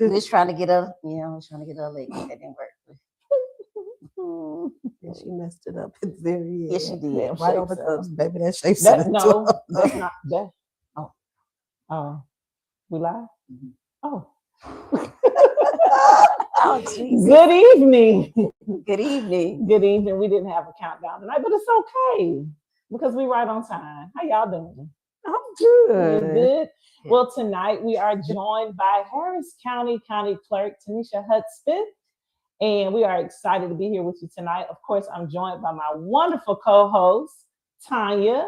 We was trying to get her, leg. That didn't work. And she messed it up at the very end. Yes, she did. Right over the baby. That shape No, that's not that. We live? Oh. Oh, Jesus. Good evening. Good evening. Good evening. We didn't have a countdown tonight, but it's okay because we right on time. How y'all doing? I'm good. You good? Well, tonight we are joined by Harris County Clerk Teneshia Hudspeth, and we are excited to be here with you tonight. Of course, I'm joined by my wonderful co-host, Tanya,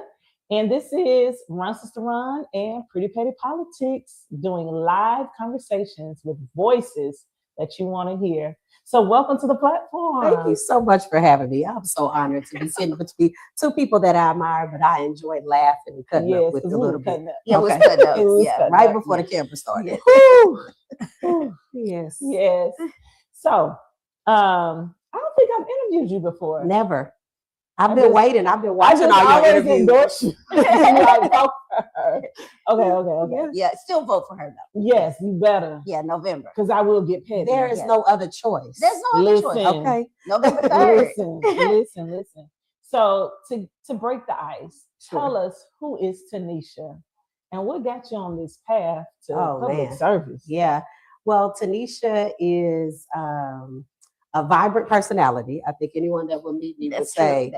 and this is Run Sister Run and Pretty Petty Politics, doing live conversations with voices that you want to hear. So welcome to the platform. Thank you so much for having me. I'm so honored to be sitting between two people that I admire, but I enjoyed laughing and cutting up with a little bit. Yeah, okay. It was cut up. Yeah, right before the camera started. Yes. Yes. So, I don't think I've interviewed you before. Never. I've been waiting. I've been watching all your interviews. Okay. Yeah, still vote for her though. Yes, you better. Yeah, November. Because I will get petty. There is no other choice. There's no other choice. Okay. November 3rd. Listen. So to break the ice, tell us who is Teneshia and what got you on this path to public service? Yeah. Well, Teneshia is a vibrant personality. I think anyone that will meet me will say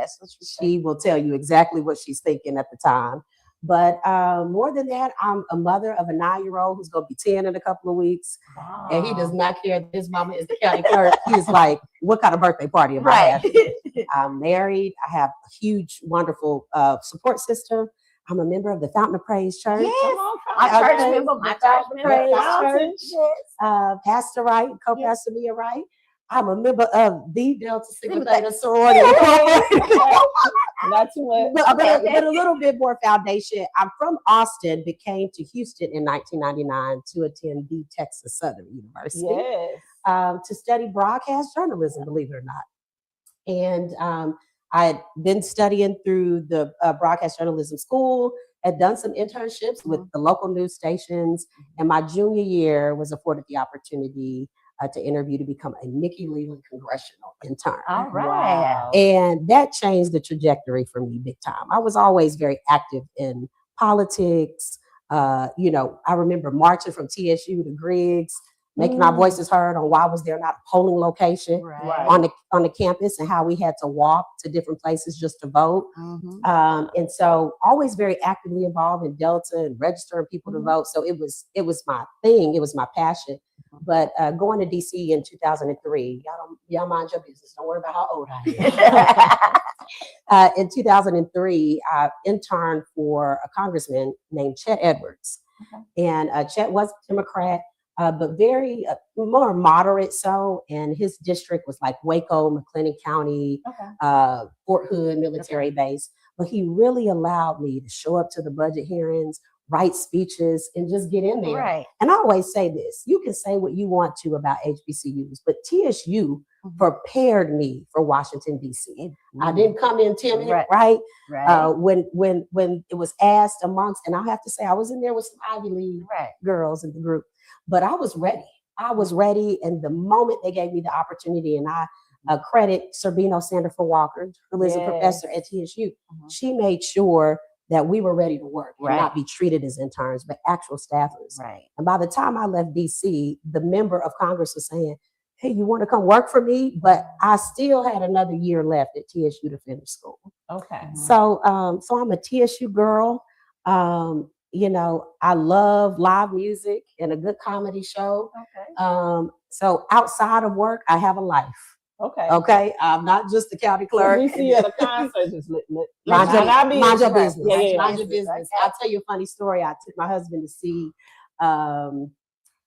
she will tell you exactly what she's thinking at the time. But more than that, I'm a mother of a 9-year-old who's going to be 10 in a couple of weeks. Wow. And he does not care that his mama is the county clerk. He's like, what kind of birthday party am I having? I'm married. I have a huge, wonderful support system. I'm a member of the Fountain of Praise Church. Yes, my church member, Pastor Wright, co-pastor Mia Wright. I'm a member of the Delta Sigma Theta Sorority. Not too much. But a little bit more foundation. I'm from Austin, but came to Houston in 1999 to attend the Texas Southern University. Yes. To study broadcast journalism, believe it or not. And I had been studying through the broadcast journalism school, had done some internships with the local news stations, and my junior year was afforded the opportunity to interview to become a Nikki Leland congressional intern. All right. Wow. And that changed the trajectory for me big time. I was always very active in politics. I remember marching from TSU to Griggs, making our voices heard on why was there not a polling location on the campus and how we had to walk to different places just to vote. And so always very actively involved in Delta and registering people to vote. So it was my thing. It was my passion. But going to DC in 2003, y'all mind your business. Don't worry about how old I am. In 2003, I interned for a congressman named Chet Edwards. And Chet was a Democrat, but very more moderate so. And his district was like Waco, McLennan County, Fort Hood military base. But he really allowed me to show up to the budget hearings, write speeches, and just get in there. Right. And I always say this, you can say what you want to about HBCUs, but TSU prepared me for Washington, D.C. I didn't come in timid, right? When it was asked amongst, and I have to say, I was in there with some Ivy League girls in the group, but I was ready. And the moment they gave me the opportunity, and I credit Serbino Sandifer Walker, who is a professor at TSU, she made sure that we were ready to work and not be treated as interns, but actual staffers. And by the time I left DC, the member of Congress was saying, hey, you want to come work for me? But I still had another year left at TSU to finish school. So I'm a TSU girl. I love live music and a good comedy show. So outside of work, I have a life. I'm not just the county clerk. We see you at a concert. Just mind your business. Mind your business. I'll tell you a funny story. I took my husband to see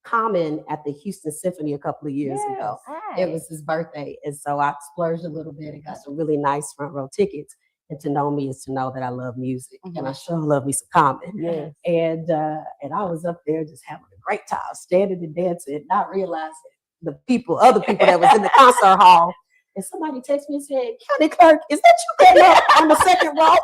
Common at the Houston Symphony a couple of years ago. It was his birthday. And so I splurged a little bit and got some really nice front row tickets. And to know me is to know that I love music. And I sure love me some Common. And I was up there just having a great time, standing and dancing, not realizing other people that was in the concert hall and somebody texted me and said, "County clerk, is that you getting up on the second row?"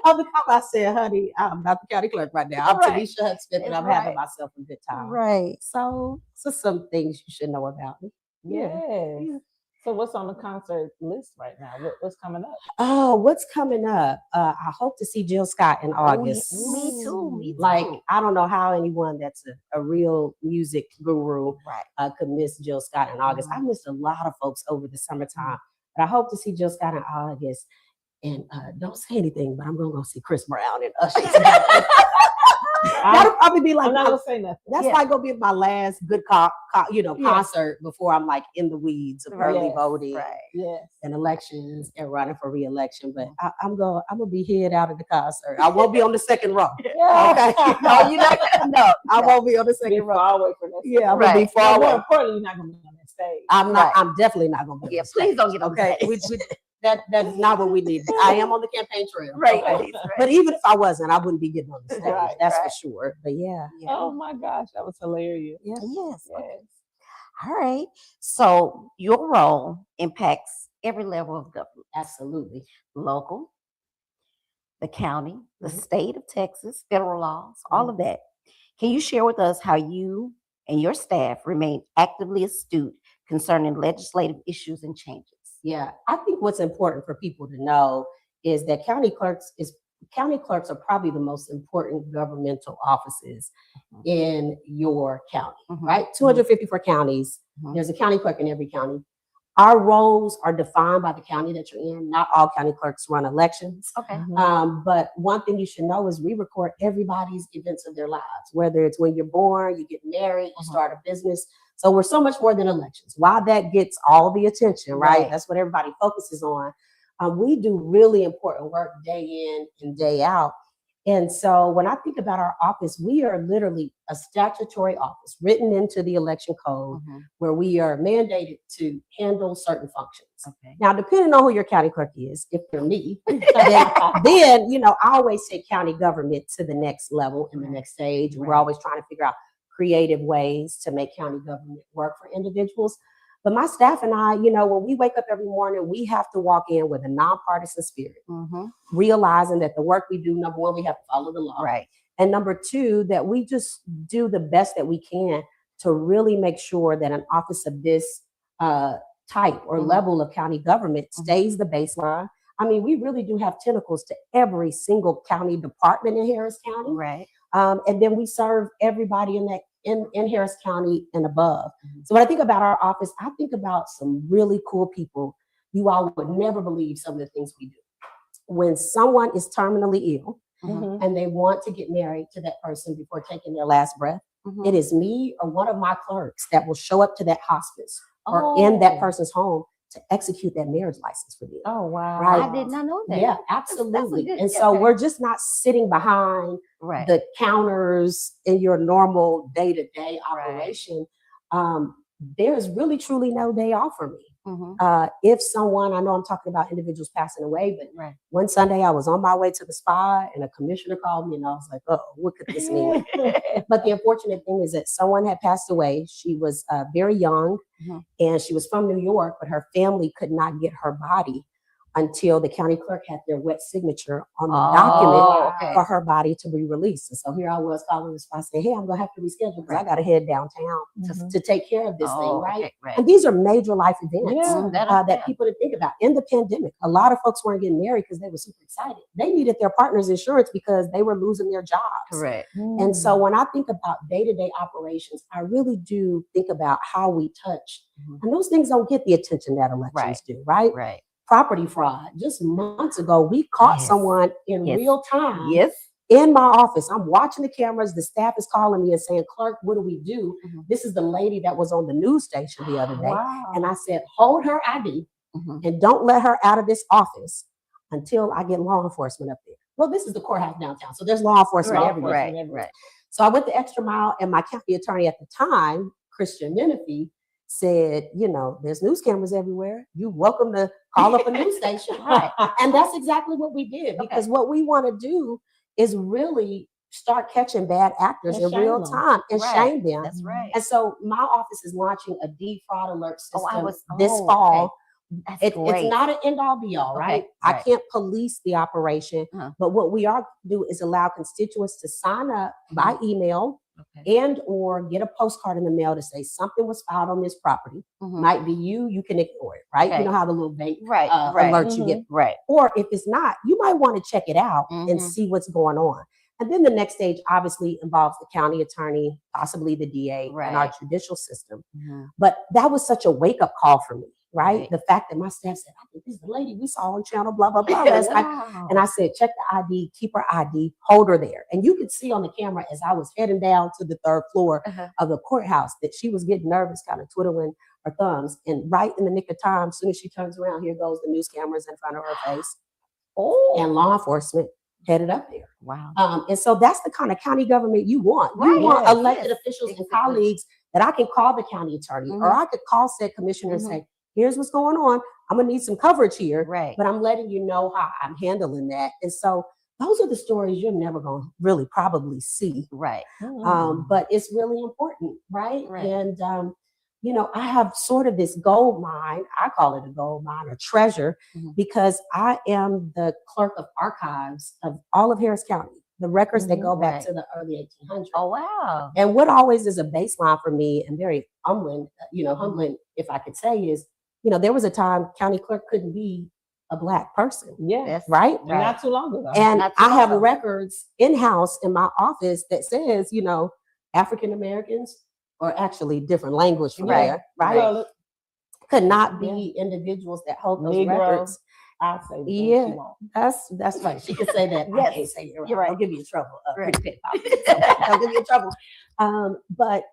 Of the call, I said, "Honey, I'm not the county clerk right now. I'm Right. Teneshia Hudspeth, and I'm having myself a good time." Right. So some things you should know about me. Yes. Yeah. So what's on the concert list right now? What's coming up? Oh, what's coming up? I hope to see Jill Scott in August. Me too. Me too. Like, I don't know how anyone that's a real music guru right. could miss Jill Scott in August. I missed a lot of folks over the summertime, but I hope to see Jill Scott in August. And don't say anything, but I'm gonna go see Chris Brown and Usher. That'll probably be like I'm not gonna say nothing. that's like gonna be my last good concert before I'm like in the weeds of early voting and elections and running for re-election. But I'm gonna be head out of the concert. I won't be on the second row. Okay. No, you're not. No, I won't be on the second row. Far away from that. Yeah, I'm gonna be More far away. importantly, you're not gonna be on that stage. I'm not. I'm definitely not gonna be. Yeah, on the stage. please don't get on Okay. That's not what we need. I am on the campaign trail. Right. Okay? But even if I wasn't, I wouldn't be getting on the stage. Right, That's for sure. But yeah. Oh my gosh, that was hilarious. Yeah. Yes. Yes. All right. So your role impacts every level of government. Absolutely. Local, the county, the state of Texas, federal laws, all of that. Can you share with us how you and your staff remain actively astute concerning legislative issues and changes? Yeah, I think what's important for people to know is that county clerks are probably the most important governmental offices in your county, right? 254 counties. There's a county clerk in every county. Our roles are defined by the county that you're in. Not all county clerks run elections. Okay. But one thing you should know is we record everybody's events of their lives, whether it's when you're born, you get married, you start a business. So we're so much more than elections. While that gets all the attention, right? That's what everybody focuses on. We do really important work day in and day out. And so when I think about our office, we are literally a statutory office written into the election code where we are mandated to handle certain functions. Okay. Now, depending on who your county clerk is, if they're me, then I always take county government to the next level and the next stage. And we're always trying to figure out creative ways to make county government work for individuals. But my staff and I, when we wake up every morning, we have to walk in with a nonpartisan spirit, realizing that the work we do, number one, we have to follow the law. Right. And number two, that we just do the best that we can to really make sure that an office of this type or level of county government stays the baseline. I mean, we really do have tentacles to every single county department in Harris County. Right. And then we serve everybody in Harris County and above. So when I think about our office, I think about some really cool people. You all would never believe some of the things we do. When someone is terminally ill and they want to get married to that person before taking their last breath, it is me or one of my clerks that will show up to that hospice or in that person's home to execute that marriage license for them. Oh, wow. Right. I did not know that. Yeah, absolutely. And so we're just not sitting behind the counters in your normal day-to-day operation. There's really, truly no day off for me. If someone, I know I'm talking about individuals passing away, but one Sunday I was on my way to the spa and a commissioner called me and I was like, oh, what could this mean? But the unfortunate thing is that someone had passed away. She was very young and she was from New York, but her family could not get her body until the county clerk had their wet signature on the document for her body to be released. And so here I was calling the spot saying, hey, I'm going to have to reschedule because I got to head downtown to take care of this thing, right? And these are major life events that people to think about. In the pandemic, a lot of folks weren't getting married because they were super excited. They needed their partner's insurance because they were losing their jobs. Correct. And so when I think about day-to-day operations, I really do think about how we touch. And those things don't get the attention that elections do, right? Right. Property fraud. Just months ago, we caught someone in real time in my office. I'm watching the cameras. The staff is calling me and saying, Clerk, what do we do? This is the lady that was on the news station the other day. And I said, hold her ID and don't let her out of this office until I get law enforcement up there. Well, this is the courthouse downtown, so there's law enforcement everywhere. Right. So I went the extra mile, and my county attorney at the time, Christian Menifee, said, there's news cameras everywhere. You're welcome to call up a news station. And that's exactly what we did, because what we want to do is really start catching bad actors in real time and shame them. That's right. And so my office is launching a defraud alert system this fall, That's It's great. not an end all be all, Okay, right? I right. can't police the operation, Uh-huh. but what we are do is allow constituents to sign up by email Okay. and or get a postcard in the mail to say something was filed on this property. Mhm. Might be you can ignore it, right? Okay. You know how the little bank Right, right. alerts you get. Right. Or if it's not, you might want to check it out and Mhm. see what's going on. And then the next stage obviously involves the county attorney, possibly the DA, and our Right. judicial system. Mhm. But that was such a wake up call for me, right? Right. The fact that my staff said, I think this is the lady we saw on channel, blah, blah, blah last night. Wow. And I said, check the ID, keep her ID, hold her there. And you could see on the camera as I was heading down to the third floor Uh-huh. of the courthouse that she was getting nervous, kind of twiddling her thumbs. And right in the nick of time, as soon as she turns around, here goes the news cameras in front of her face. Oh. And law enforcement headed up there. Wow. And so that's the kind of county government you want. You Right, want yes, elected yes, officials and exactly. colleagues that I can call the county attorney or Mhm. I could call said commissioner Mhm. and say, here's what's going on. I'm gonna need some coverage here, Right. but I'm letting you know how I'm handling that. And so those are the stories you're never gonna really probably see. Right. But it's really important, right? Right. And you know, I have sort of this gold mine. I call it a gold mine or treasure Mhm. because I am the clerk of archives of all of Harris County, the records that Mhm. go back Right. to the early 1800s. Oh wow. And what always is a baseline for me and very humbling, humbling if I could say is, there was a time county clerk couldn't be a Black person, Yeah. That's right? And not too long ago. And Not too I have long. records in-house in my office that says, African Americans, or actually different language from Right, there, right? Colored, Could not be individuals that hold those Negro. records. I'll say the things Yeah. she won't. That's right. She can say that. I Yes, can't say it right. you're right. Don't give me in trouble. Right. Pretty pit politics. Don't give me in trouble. But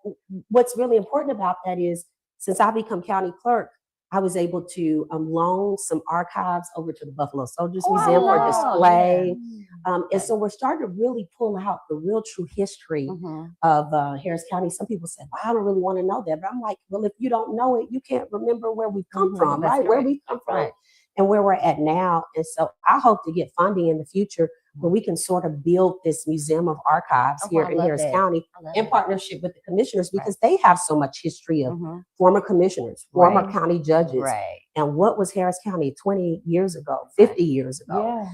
what's really important about that is since I become county clerk, I was able to loan some archives over to the Buffalo Soldiers Oh, I Museum for love, display. yeah. And so we're starting to really pull out the real true history Mhm. of Harris County. Some people say, well, I don't really want to know that. But I'm like, well, if you don't know it, you can't remember where we've come Mhm. from, That's right? Where correct. we've come from Right. and where we're at now. And so I hope to get funding in the future where we can sort of build this museum of archives Oh, here I in love Harris that. County I love in it. partnership with the commissioners because they have so much history of Mhm. former commissioners, former Right. county judges, Right. and what was Harris County 20 years ago, 50 years ago, Yeah.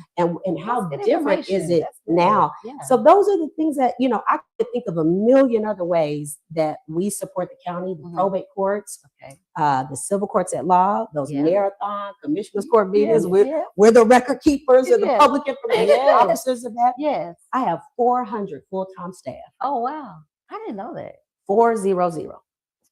and how That's good different is information. it That's good. now? Yeah. So those are the things that, I could think of a million other ways that we support the county, the Mhm. probate courts, Okay. the civil courts at law, those Yeah. marathon commissioners court meetings. Yeah, We're, yeah. we're the record keepers and the Yeah. public information Yes. officers of that. Yes. I have 400 full-time staff, Oh wow. I didn't know that.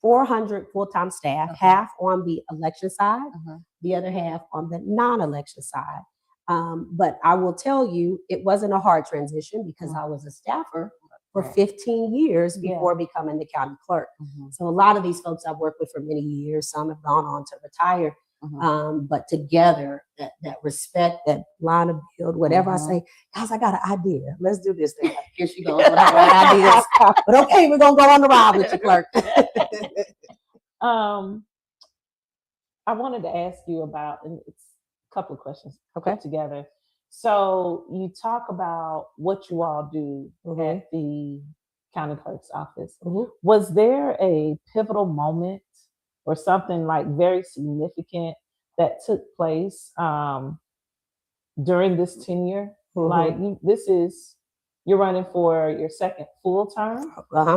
400 full-time staff, Okay. half on the election side, Mhm. the other half on the non-election side. But I will tell you, it wasn't a hard transition because I was a staffer for Right. 15 years Yeah. before becoming the county clerk. Mhm. So a lot of these folks I've worked with for many years, some have gone on to retire. Mhm. But together, that respect, that line of build, whatever I Mhm. say, guys, I got an idea. Let's do this thing. Like, here she goes with her ideas. But okay, we're gonna go on the ride with you, clerk. I wanted to ask you about, and it's a couple of questions Okay. put together. So you talk about what you all do Mhm. at the county clerk's office. Mhm. Was there a pivotal moment or something like very significant that took place during this tenure? Mhm. Like you're running for your second full term,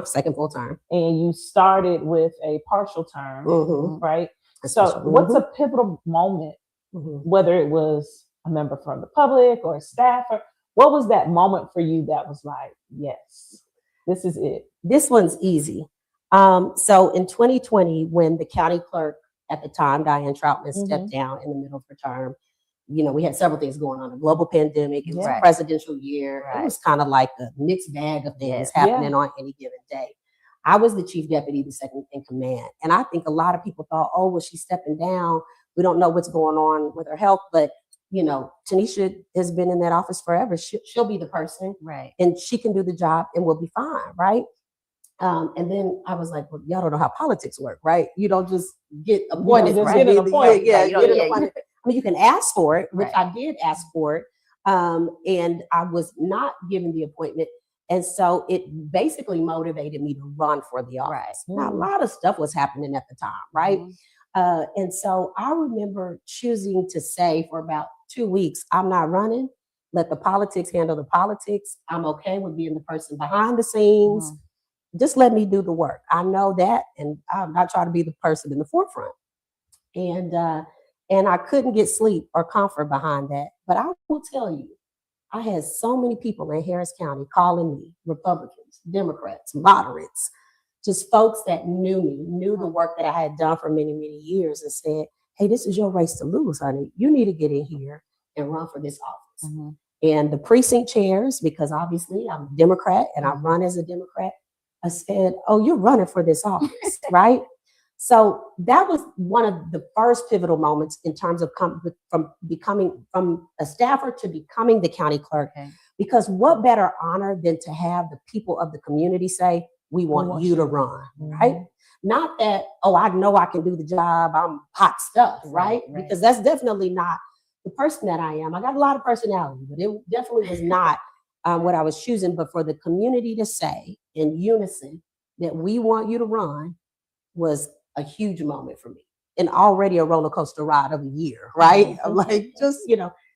Second full time. and you started with a partial term, Mhm. right? So Especially- what's a pivotal moment, Mhm. whether it was a member from the public or a staffer? What was that moment for you that was like, yes, this is it? This one's easy. So in 2020, when the county clerk at the time, Diane Troutman, stepped down in the middle of her term, we had several things going on. A global pandemic, it was a Right. presidential year. It Right. was kind of like a mixed bag of things Yeah. happening on any given day. I was the chief deputy, the second in command. And I think a lot of people thought, oh, well, she's stepping down. We don't know what's going on with her health. But, Teneshia has been in that office forever. She'll be the person Right. and she can do the job and we'll be fine, right? And then I was like, well, y'all don't know how politics work, right? You don't just get appointed. just to get an be the- appointment. Yeah, You don't- get an yeah, appointment. I mean, you can ask for it, which Right. I did ask for it. And I was not given the appointment. And so it basically motivated me to run for the office. Right. Now, a lot of stuff was happening at the time, right? Mhm. And so I remember choosing to say for about 2 weeks, I'm not running. Let the politics handle the politics. I'm okay with being the person behind the scenes. Just let me do the work. I know that, and I'm not trying to be the person in the forefront. And I couldn't get sleep or comfort behind that. But I will tell you, I had so many people in Harris County calling me, Republicans, Democrats, moderates, just folks that knew me, knew the work that I had done for many, many years, and said, hey, this is your race to lose, honey. You need to get in here and run for this office. And the precinct chairs, because obviously I'm a Democrat and I run as a Democrat, I said, oh, you're running for this office, right? So that was one of the first pivotal moments in terms of from becoming from a staffer to becoming the county clerk. Because what better honor than to have the people of the community say, we want you to run, right? Not that, oh, I know I can do the job, I'm hot stuff, right? Because that's definitely not the person that I am. I got a lot of personality, but it definitely was not what I was choosing. But for the community to say in unison that we want you to run was a huge moment for me, and already a roller coaster ride of a year, right? I'm like, just,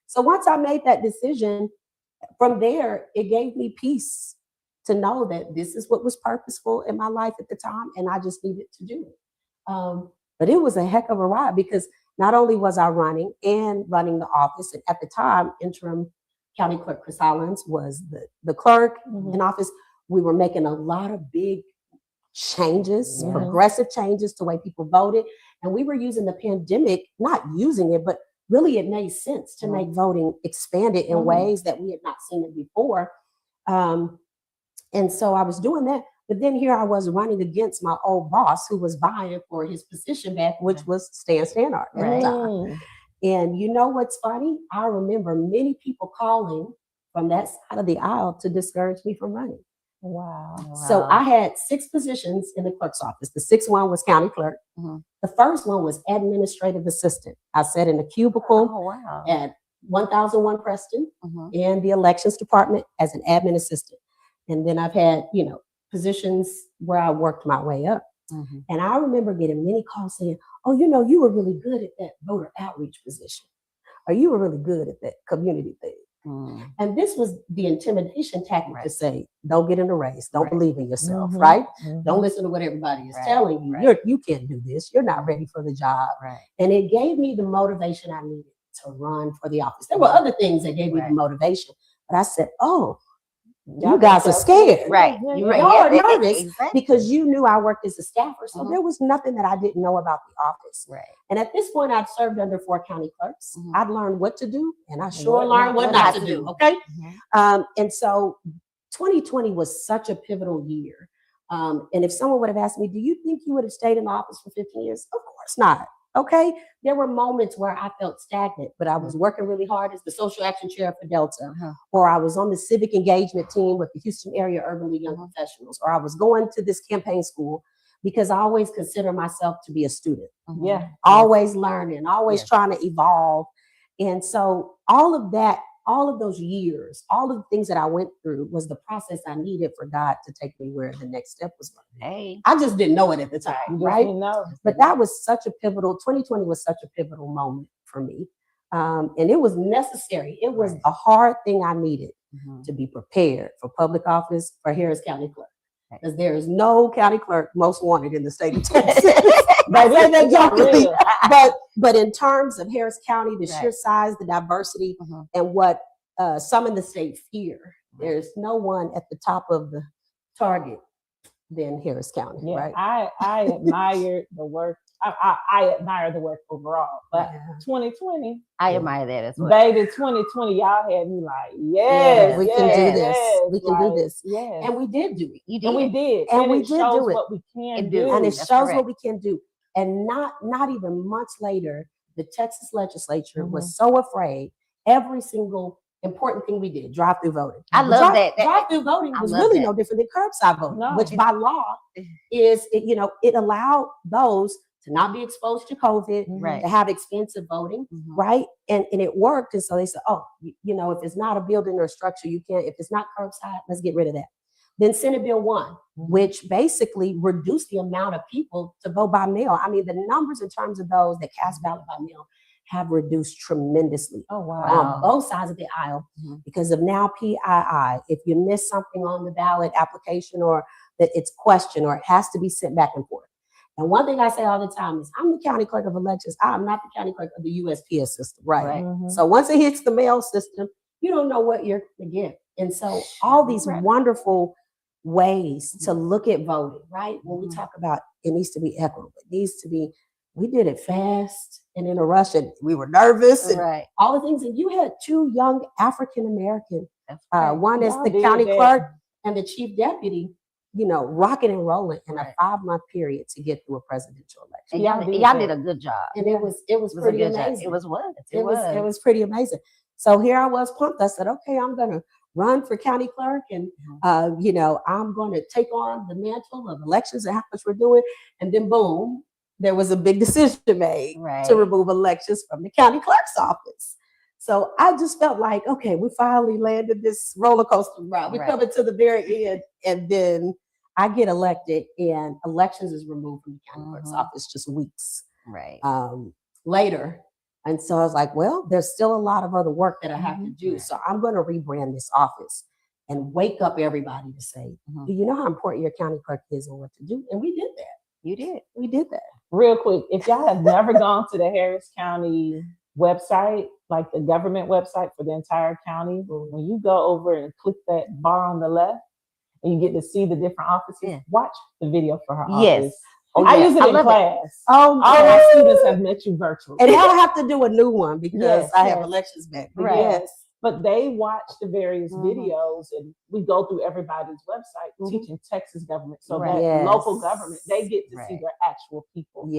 so once I made that decision, from there, it gave me peace to know that this is what was purposeful in my life at the time, and I just needed to do it. But it was a heck of a ride, because not only was I running the office, and at the time, interim county clerk Chris Hollins was the clerk in office. We were making a lot of big changes, progressive changes to the way people voted. And we were using the pandemic, not using it, but really it made sense to make voting expanded in ways that we had not seen it before. And so I was doing that. But then here I was running against my old boss, who was vying for his position back, which was Stan Stannard at the time. And you know what's funny? I remember many people calling from that side of the aisle to discourage me from running. Wow. So I had 6 positions in the clerk's office. The 6th one was county clerk. The first one was administrative assistant. I sat in a cubicle at 1001 Preston in the elections department as an admin assistant. And then I've had, positions where I worked my way up. And I remember getting many calls saying, oh, you were really good at that voter outreach position, or you were really good at that community thing. And this was the intimidation tactic to say, don't get in the race, don't believe in yourself, right? Don't listen to what everybody is telling you. You can't do this. You're not ready for the job. And it gave me the motivation I needed to run for the office. There were other things that gave me the motivation, but I said, oh, you guys are scared. Y'all are nervous because you knew I worked as a staffer. So there was nothing that I didn't know about the office. And at this point, I'd served under 4 county clerks. I'd learned what to do, and I sure learned what not to do. Okay. And so 2020 was such a pivotal year. And if someone would have asked me, do you think you would have stayed in the office for 15 years? Of course not. Okay. There were moments where I felt stagnant, but I was working really hard as the social action chair for Delta, or I was on the civic engagement team with the Houston Area Urban League Young Professionals, or I was going to this campaign school, because I always consider myself to be a student. Always learning, always trying to evolve. And so all of that, all of those years, all of the things that I went through was the process I needed for God to take me where the next step was going to be. I just didn't know it at the time, right? But that was such a pivotal, 2020 was such a pivotal moment for me. And it was necessary. It was a hard thing I needed to be prepared for public office for Harris County Clerk. Because there is no county clerk most wanted in the state of Texas. But in terms of Harris County, the sheer size, the diversity, and what some in the state fear, there's no one at the top of the target than Harris County. Right? I admire the work. I admire the work overall, but 2020, I admire that as well. Baby, 2020, y'all had me like, yes, we can do this. We can do this. Yes. And we did do it. You did. And we did. And we it did shows do it. what we can do. And it That's shows correct. what we can do. And not even months later, the Texas legislature was so afraid. Every single important thing we did, drive-through voting. I love that. Drive-through voting was really no different than curbside voting, which by law is, it allowed those to not be exposed to COVID, to have expensive voting, right? And it worked. And so they said, oh, if it's not a building or a structure, you can't, if it's not curbside, let's get rid of that. Then Senate Bill 1, which basically reduced the amount of people to vote by mail. I mean, the numbers in terms of those that cast ballot by mail have reduced tremendously Oh, wow. on both sides of the aisle because of now PII. If you miss something on the ballot application or that it's questioned or it has to be sent back and forth. And one thing I say all the time is I'm the county clerk of elections. I'm not the county clerk of the USPS system, right? So once it hits the mail system, you don't know what you're going to get. And so all these wonderful ways to look at voting, right? When we talk about it needs to be equitable, it needs to be, we did it fast and in a rush and we were nervous and all the things. And you had two young African-American, one is the county clerk and the chief deputy, you know, rocking and rolling in a 5-month period to get through a presidential election. And y'all did a good job. And it was pretty amazing. It was pretty amazing. So here I was pumped. I said, okay, I'm going to run for county clerk and, you know, I'm going to take on the mantle of elections and how much we're doing. And then boom, there was a big decision made to remove elections from the county clerk's office. So I just felt like, okay, we finally landed this roller coaster ride. We're coming to the very end. And then I get elected and elections is removed from the county clerk's office just weeks later. And so I was like, well, there's still a lot of other work that I have to do. So I'm going to rebrand this office and wake up everybody to say, do you know how important your county clerk is and what to do? And we did that. You did. We did that. Real quick, if y'all have never gone to the Harris County website, like the government website for the entire county, when you go over and click that bar on the left and you get to see the different offices, watch the video for her office. I use it in class. All my students have met you virtually. And now I have to do a new one because I have elections back. But they watch the various videos and we go through everybody's website teaching Texas government. So that local government, they get to see their actual people.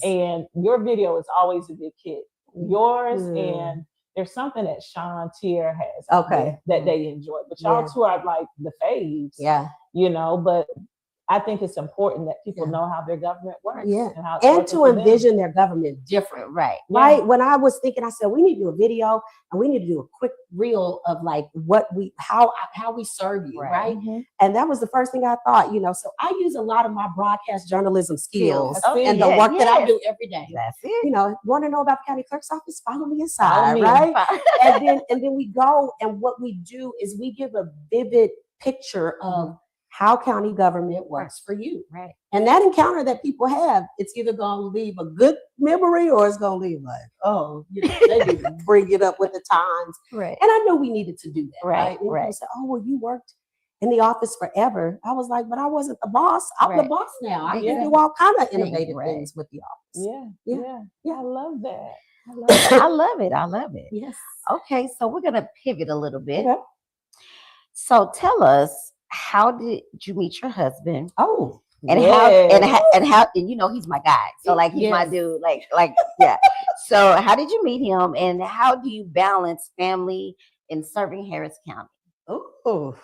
And your video is always a big hit. Yours and there's something that Sean Tier has that they enjoy. But y'all two are like the faves. You know, but I think it's important that people know how their government works. And to envision their government different. Right. When I was thinking, I said, we need to do a video and we need to do a quick reel of like what we, how we serve you. Right. And that was the first thing I thought, you know, so I use a lot of my broadcast journalism skills and the work that I do every day. That's it. You know, want to know about the county clerk's office? Follow me inside. Right. and then we go and what we do is we give a vivid picture of how county government works for you. Right. And that encounter that people have, it's either going to leave a good memory or it's going to leave like, oh, you know, they need to bring it up with the times. Right. And I know we needed to do that. Right. And said, oh, well, you worked in the office forever. I was like, but I wasn't the boss. I'm the boss now. I can do all kind of innovative things with the office. Yeah. I love that. I love it. Yes. Okay. So we're going to pivot a little bit. Okay. So tell us, how did you meet your husband? Oh, and how and you know he's my guy, so like he's my dude, like So how did you meet him, and how do you balance family and serving Harris County? Oh,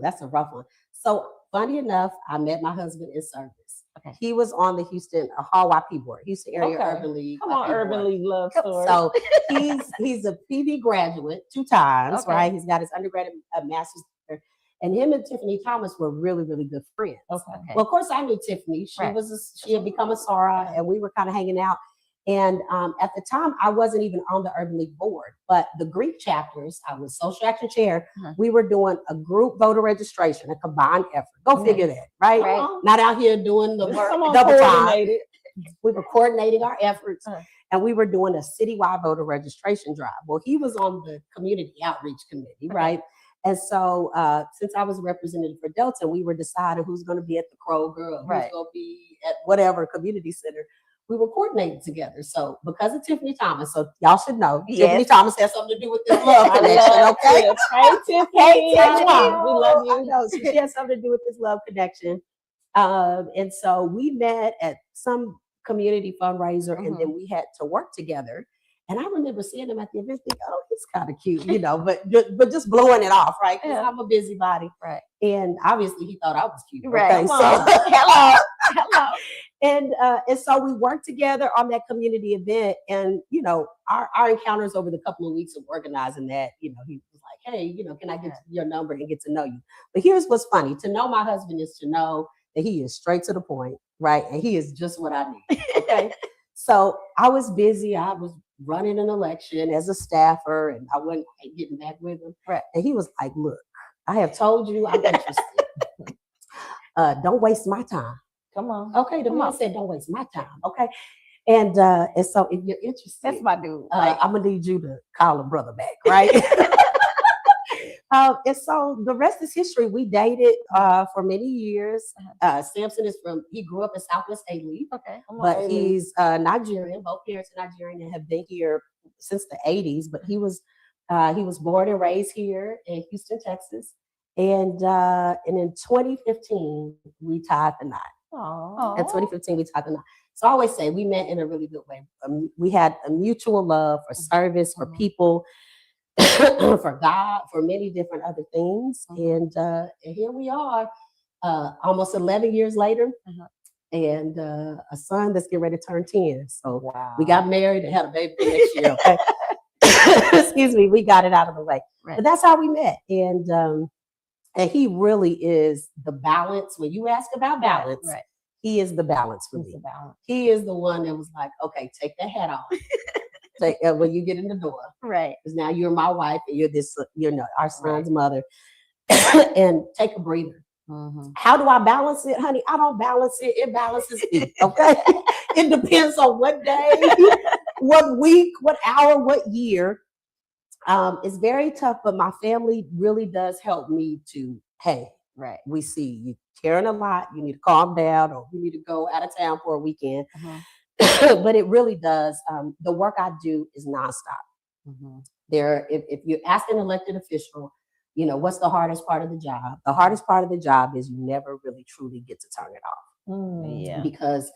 that's a rough one. So funny enough, I met my husband in service. Okay, he was on the Houston YP board, Houston Area Urban League. Come on, Urban League love story. So he's a PV graduate 2 times, right? He's got his undergrad and master's. And him and Tiffany Thomas were really, really good friends. Okay. Well, of course, I knew Tiffany. She had become a SARA, and we were kind of hanging out. And at the time, I wasn't even on the Urban League board, but the Greek chapters, I was social action chair. We were doing a group voter registration, a combined effort. Go figure that, right? Not out here doing the work double time. We were coordinating our efforts, and we were doing a citywide voter registration drive. Well, he was on the community outreach committee, right? And so since I was a representative for Delta, we were deciding who's going to be at the Kroger or who's going to be at whatever community center. We were coordinating together. So because of Tiffany Thomas, so y'all should know, Tiffany Thomas has something to do with this love connection, okay? Hey, Tiffany. We love you. So she has something to do with this love connection. And so we met at some community fundraiser, and then we had to work together. And I remember seeing him at the event, thinking, oh, he's kind of cute, you know, but just blowing it off, right? Because I'm a busybody. Right. And obviously he thought I was cute. Right. Okay, so hello. Hello. And so we worked together on that community event, and our encounters over the couple of weeks of organizing that, he was like, hey, can I get your number and get to know you? But here's what's funny: to know my husband is to know that he is straight to the point, right? And he is just what I need. Okay. So I was busy. I was running an election as a staffer, and I wasn't getting back with him. Right. And he was like, look, I have told you I'm interested. Don't waste my time. Come on. Okay, the Come man on. said, don't waste my time. Okay. And so if you're interested, That's my dude. I'm gonna need you to call a brother back, right? And so the rest is history. We dated for many years. Samson he grew up in Southwest Haley, okay. but he's Nigerian. Both parents are Nigerian and have been here since the 80s. But he was born and raised here in Houston, Texas. And in 2015, we tied the knot. Aww. In 2015, we tied the knot. So I always say we met in a really good way. We had a mutual love for service, for people, for God, for many different other things. And here we are, almost 11 years later, and a son that's getting ready to turn 10. So we got married and had a baby next year. Okay. Excuse me, we got it out of the way. Right. But that's how we met. And he really is the balance. When you ask about balance, he is the balance for me. He is the one that was like, okay, take that hat off. When you get in the door, right? Because now you're my wife and you're this, our son's mother, and take a breather. How do I balance it, honey? I don't balance it. It balances me. Okay, it depends on what day, what week, what hour, what year. It's very tough, but my family really does help me to, hey, we see you caring a lot. You need to calm down, or we need to go out of town for a weekend. But it really does. The work I do is nonstop. If you ask an elected official, what's the hardest part of the job? The hardest part of the job is you never really truly get to turn it off. Because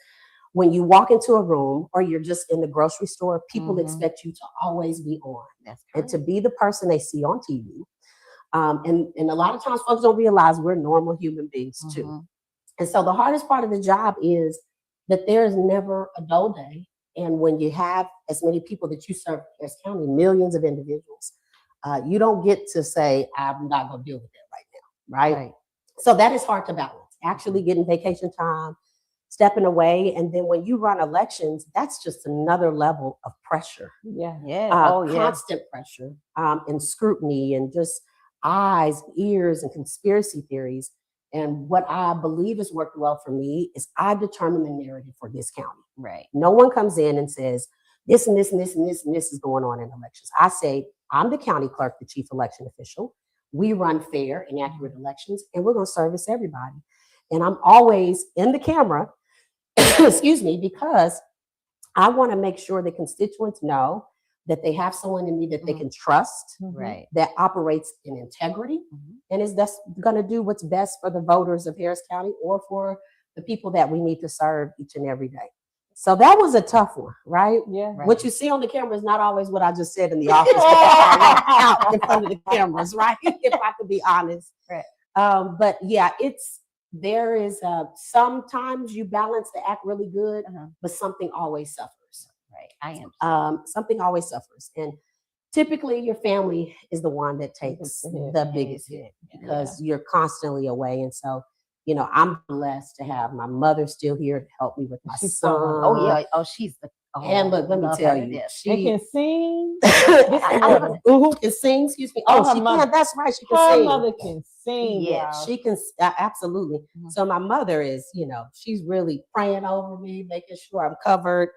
when you walk into a room or you're just in the grocery store, people expect you to always be on and to be the person they see on TV. And a lot of times folks don't realize we're normal human beings too. And so the hardest part of the job is that there is never a dull day. And when you have as many people that you serve in Harris County, millions of individuals, you don't get to say, I'm not going to deal with that right now, right? So that is hard to balance. Actually getting vacation time, stepping away. And then when you run elections, that's just another level of pressure. Constant pressure and scrutiny and just eyes, ears, and conspiracy theories. And what I believe has worked well for me is I determine the narrative for this county. Right. No one comes in and says, this and this and this and this and this is going on in elections. I say, I'm the county clerk, the chief election official. We run fair and accurate elections, and we're going to service everybody. And I'm always in the camera, excuse me, because I want to make sure the constituents know that they have someone in me that they can trust, that operates in integrity, and is thus going to do what's best for the voters of Harris County or for the people that we need to serve each and every day. So that was a tough one, right? Yeah. Right. What you see on the camera is not always what I just said in the office out in front of the cameras, right? If I could be honest. Right. But yeah, there is sometimes you balance the act really good, but something always suffers. Right. Something always suffers. And typically your family is the one that takes the biggest hit because you're constantly away. And so, I'm blessed to have my mother still here to help me with my son. Oh, yeah. Oh, she's the. Oh, and look, let me tell you, she can sing. Who can sing? Excuse me. Oh, she can. That's right. She can sing. Her mother can sing. Yeah, she can. Absolutely. So my mother is, she's really praying over me, making sure I'm covered,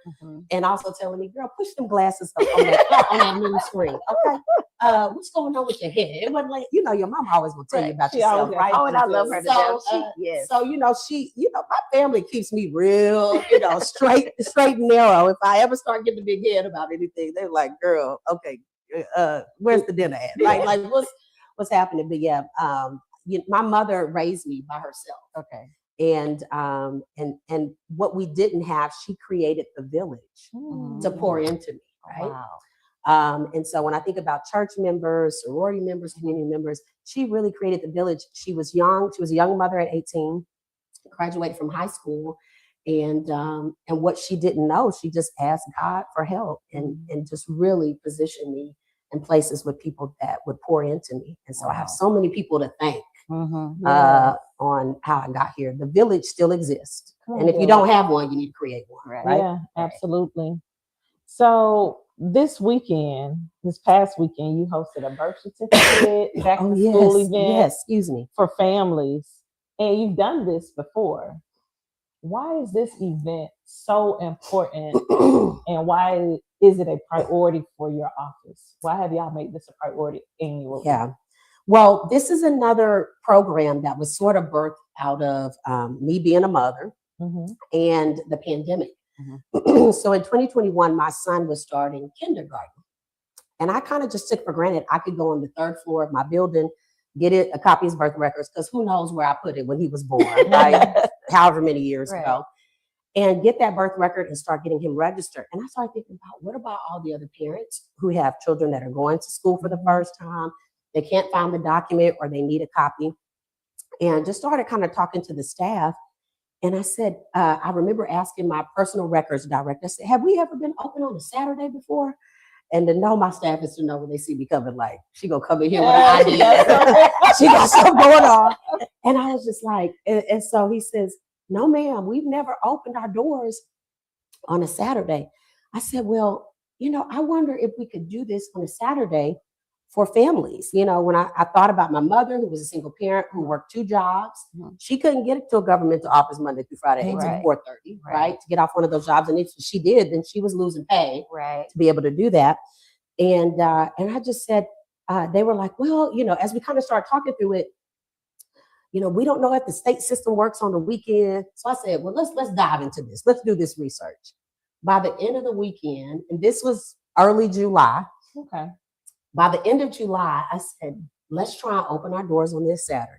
and also telling me, "Girl, push them glasses up on that little screen." Okay. What's going on with your head? It wasn't like, your mom always will tell you about yourself, right? Oh, and I love her. So, my family keeps me real, straight and narrow. If I ever start getting a big head about anything, they're like, "Girl, okay, where's the dinner at?" Like what's happening? But yeah, my mother raised me by herself. Okay. And what we didn't have, she created the village to pour into me, right? Wow. And so when I think about church members, sorority members, community members, she really created the village. She was young. She was a young mother at 18. graduated from high school. And what she didn't know, she just asked God for help and just really positioned me in places with people that would pour into me. And so I have so many people to thank on how I got here. The village still exists. And if you don't have one, you need to create one. Right? Yeah, absolutely. So this past weekend, you hosted a birth certificate back to school event. Yes, excuse me. For families. And you've done this before. Why is this event so important? And why is it a priority for your office? Why have y'all made this a priority annually? Yeah. Well, this is another program that was sort of birthed out of me being a mother and the pandemic. So in 2021, my son was starting kindergarten. And I kind of just took for granted I could go on the third floor of my building, get a copy of his birth records, because who knows where I put it when he was born, right? However many years ago. And get that birth record and start getting him registered. And I started thinking about, what about all the other parents who have children that are going to school for the first time? They can't find the document or they need a copy. And just started kind of talking to the staff. And I said, I remember asking my personal records director, I said, have we ever been open on a Saturday before? And to know my staff is to know when they see me coming, like, she gonna come in here with an idea. She got something going on. And I was just like, and so he says, no, ma'am, we've never opened our doors on a Saturday. I said, well, I wonder if we could do this on a Saturday for families. When I thought about my mother, who was a single parent, who worked 2 jobs, she couldn't get to a governmental office Monday through Friday, 8 to 4:30, right? To get off one of those jobs. And if she did, then she was losing pay to be able to do that. And I just said, they were like, well, as we kind of started talking through it, we don't know if the state system works on the weekend. So I said, well, let's dive into this. Let's do this research. By the end of the weekend, and this was early July. Okay. By the end of July, I said, let's try and open our doors on this Saturday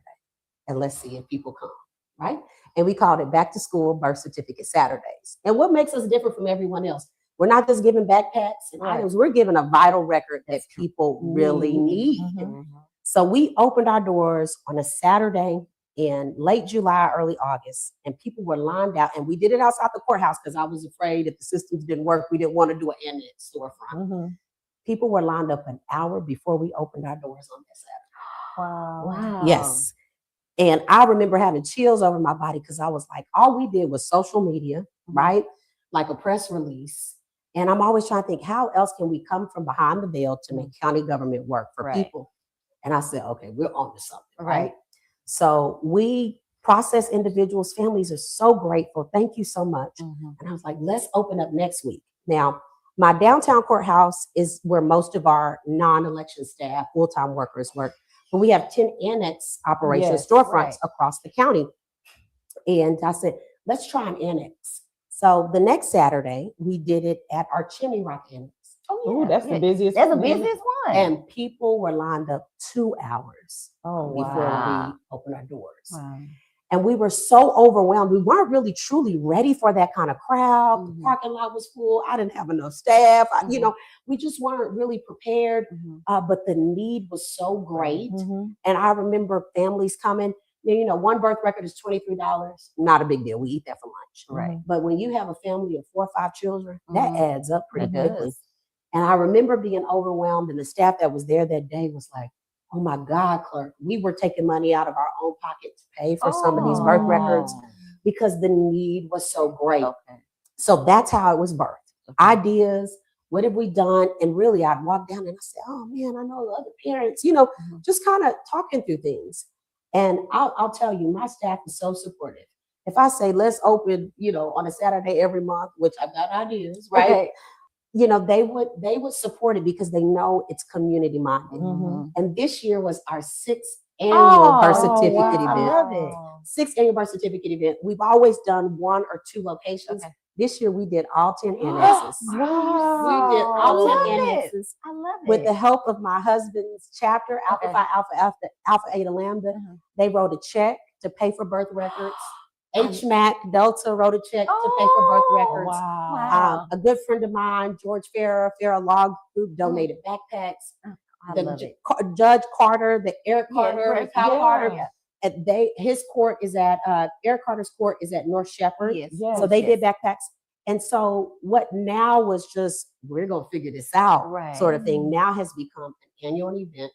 and let's see if people come, right? And we called it Back to School Birth Certificate Saturdays. And what makes us different from everyone else? We're not just giving backpacks and items. We're giving a vital record that people really need. So we opened our doors on a Saturday in late July, early August, and people were lined out. And we did it outside the courthouse because I was afraid if the systems didn't work, we didn't want to do an annex storefront. People were lined up an hour before we opened our doors on that Saturday. Wow. Yes. And I remember having chills over my body because I was like, all we did was social media, right? Like a press release. And I'm always trying to think, how else can we come from behind the veil to make county government work for people? And I said, okay, we're on to something, right? So we process individuals. Families are so grateful. Thank you so much. And I was like, let's open up next week. Now, my downtown courthouse is where most of our non-election staff, full-time workers work. But we have 10 annex operations, storefronts across the county. And I said, let's try an annex. So the next Saturday, we did it at our Chimney Rock Annex. Oh, that's the busiest. That's the busiest one. And people were lined up 2 hours before we opened our doors. And we were so overwhelmed. We weren't really truly ready for that kind of crowd. The parking lot was full. I didn't have enough staff. We just weren't really prepared. But the need was so great. And I remember families coming. One birth record is $23. Not a big deal. We eat that for lunch. But when you have a family of 4 or 5 children, that adds up pretty quickly. And I remember being overwhelmed, and the staff that was there that day was like, oh my God, Clerk, we were taking money out of our own pocket to pay for some of these birth records because the need was so great. So that's how it was birthed. Ideas, what have we done? And really, I'd walk down and I said, oh man, I know the other parents, just kind of talking through things. And I'll tell you, my staff is so supportive. If I say, let's open, on a Saturday every month, which I've got ideas, right? They would support it because they know it's community minded. And this year was our 6th annual birth certificate event. I love it. 6th annual birth certificate event. We've always done 1 or 2 locations. This year we did all 10 annexes. We did all 10 annexes. I love it. With the help of my husband's chapter, Alpha Phi Alpha Eta Lambda. They wrote a check to pay for birth records. HMAC Delta wrote a check to pay for birth records. Wow. A good friend of mine, George Farah Law Group, donated backpacks. I love it. Judge Carter, the Eric Carter, and Kyle Carter, his court is at Eric Carter's court is at North Shepherd. Yes. Yes. So they yes. did backpacks. And so what now was just, we're going to figure this out Right. sort of thing, now has become an annual event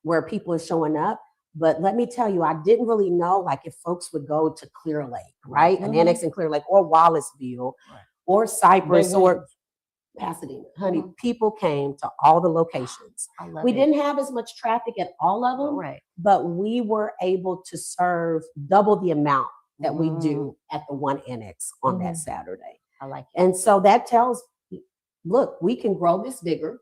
where people are showing up. But let me tell you, I didn't really know like if folks would go to Clear Lake, right? An annex in Clear Lake or Wallaceville or Cypress They or Pasadena. Honey, people came to all the locations. I love We it. didn't have as much traffic at all of them, Right. but we were able to serve double the amount that we do at the one annex on that Saturday. I like it. And so that tells, look, we can grow this bigger.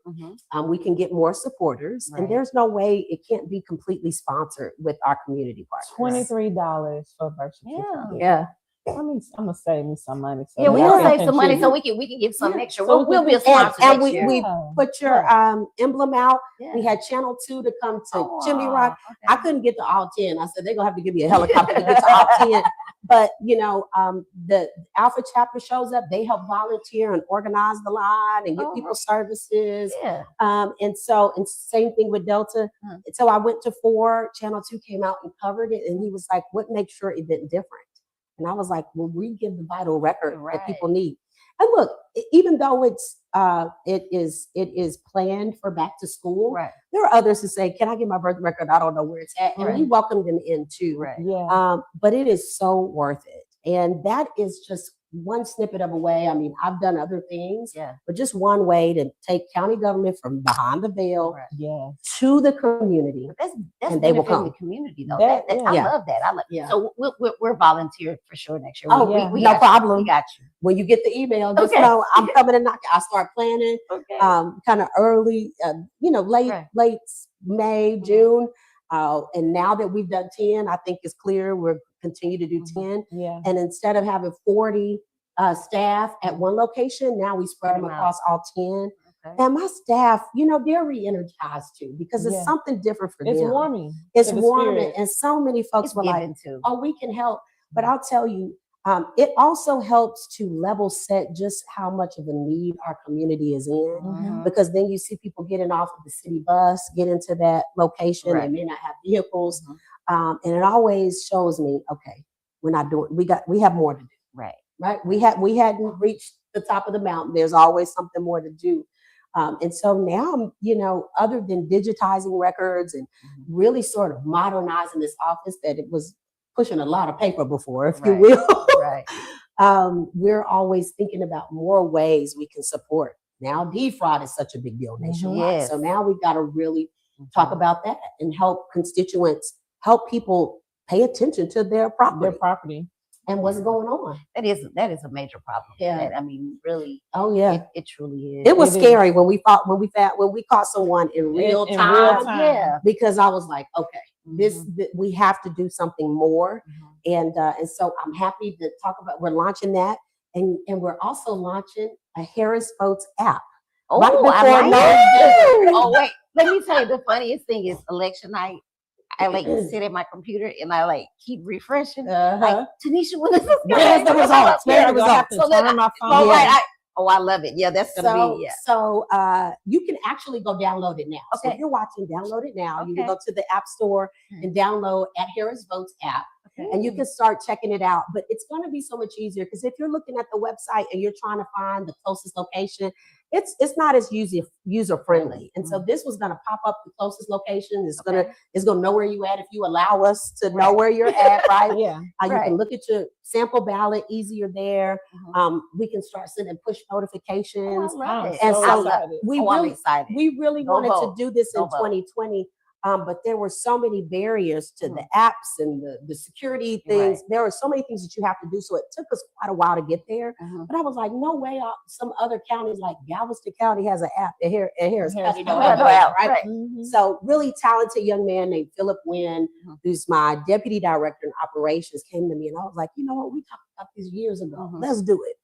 We can get more supporters, Right. and there's no way it can't be completely sponsored with our community partners. $23 for birth certificate. Yeah. I'm gonna save me some money. So Yeah, y'all we'll can save some money so contribute. we can give some extra. So We'll be a And, sponsor and next we, year. we Yeah. put your emblem out. Yeah. We had Channel 2 to come to Oh, Chimney wow. Rock. Okay. I couldn't get to all 10. I said, they're going to have to give me a helicopter to get to all 10. But, you know, the Alpha chapter shows up. They help volunteer and organize the line and give people services. Yeah. And same thing with Delta. And so I went to 4. Channel 2 came out and covered it. And he was like, what makes sure it did different? And I was like, well, we give the vital record that people need. And look, even though it is planned for back to school, Right. there are others who say, can I get my birth record? I don't know where it's at. And we welcome them in too. Right. Yeah. But it is so worth it. And that is just one snippet of a way. I mean, I've done other things, but just one way to take county government from behind the veil Yeah. to the community. But that's And they will benefiting come. the community though. That- I yeah. love that. I love. Yeah. So we're volunteer for sure next year. Oh, yeah. we no got problem. You. We got you. When you get the email, just Okay. know I'm coming to knock. I start planning Okay. kind of early, late May, June. And now that we've done 10, I think it's clear we'll continue to do 10. Yeah. And instead of having 40 staff at one location, now we spread them across all 10. Okay. And my staff, they're re-energized too, because it's something different for It's them. warming. It's to the warming. spirit. And so many folks It's were like, given too. oh, we can help. But I'll tell you, it also helps to level set just how much of a need our community is in. Mhm. Because then you see people getting off of the city bus, get into that location, Right. they may not have vehicles. And it always shows me, okay, we're not doing, we have more to do, Right. right? We hadn't reached the top of the mountain. There's always something more to do. And so now, other than digitizing records and really sort of modernizing this office that it was pushing a lot of paper before, if you Right. will, Right. we're always thinking about more ways we can support. Now, defraud is such a big deal nationwide. Yes. So now we've got to really talk about that and help constituents, help people pay attention to their property and what's going on. That is a major problem. Yeah. I mean, really. Oh yeah. It truly is. It was It scary when we caught someone in real In time. real time. Yeah. Because I was like, okay, we have to do something more. And so I'm happy to talk about, we're launching that. And we're also launching a Harris Votes app. Oh, Right before I like November. it. Oh, wait. Let me tell you, the funniest thing is election night. I sit at my computer and I keep refreshing. Like, Teneshia, when is this Where's the results? Where's the I'm gonna have results? to turn my phone. Oh, Yeah. right. I love it. Yeah, that's gonna be. Yeah. So you can actually go download it now. So Okay. if you're watching, download it now. You can Okay. go to the App Store and download at Harris Votes app. Okay. And you can start checking it out. But it's going to be so much easier because if you're looking at the website and you're trying to find the closest location, it's not as user friendly. And so this was going to pop up the closest location. It's going to know where you at if you allow us to know where you're at, right? Yeah. You can look at your sample ballot easier there. We can start sending push notifications. Oh, I love it. And so so excited. I'm excited. we really Go wanted vote. to do this in Go vote. 2020. But there were so many barriers to the apps and the security things. There were so many things that you have to do. So it took us quite a while to get there. But I was like, no way. Some other counties like Galveston County has an app. And Harris County don't have an app, right? So really talented young man named Philip Wynn, who's my deputy director in operations, came to me and I was like, you know what? We talked about this years ago. Let's do it.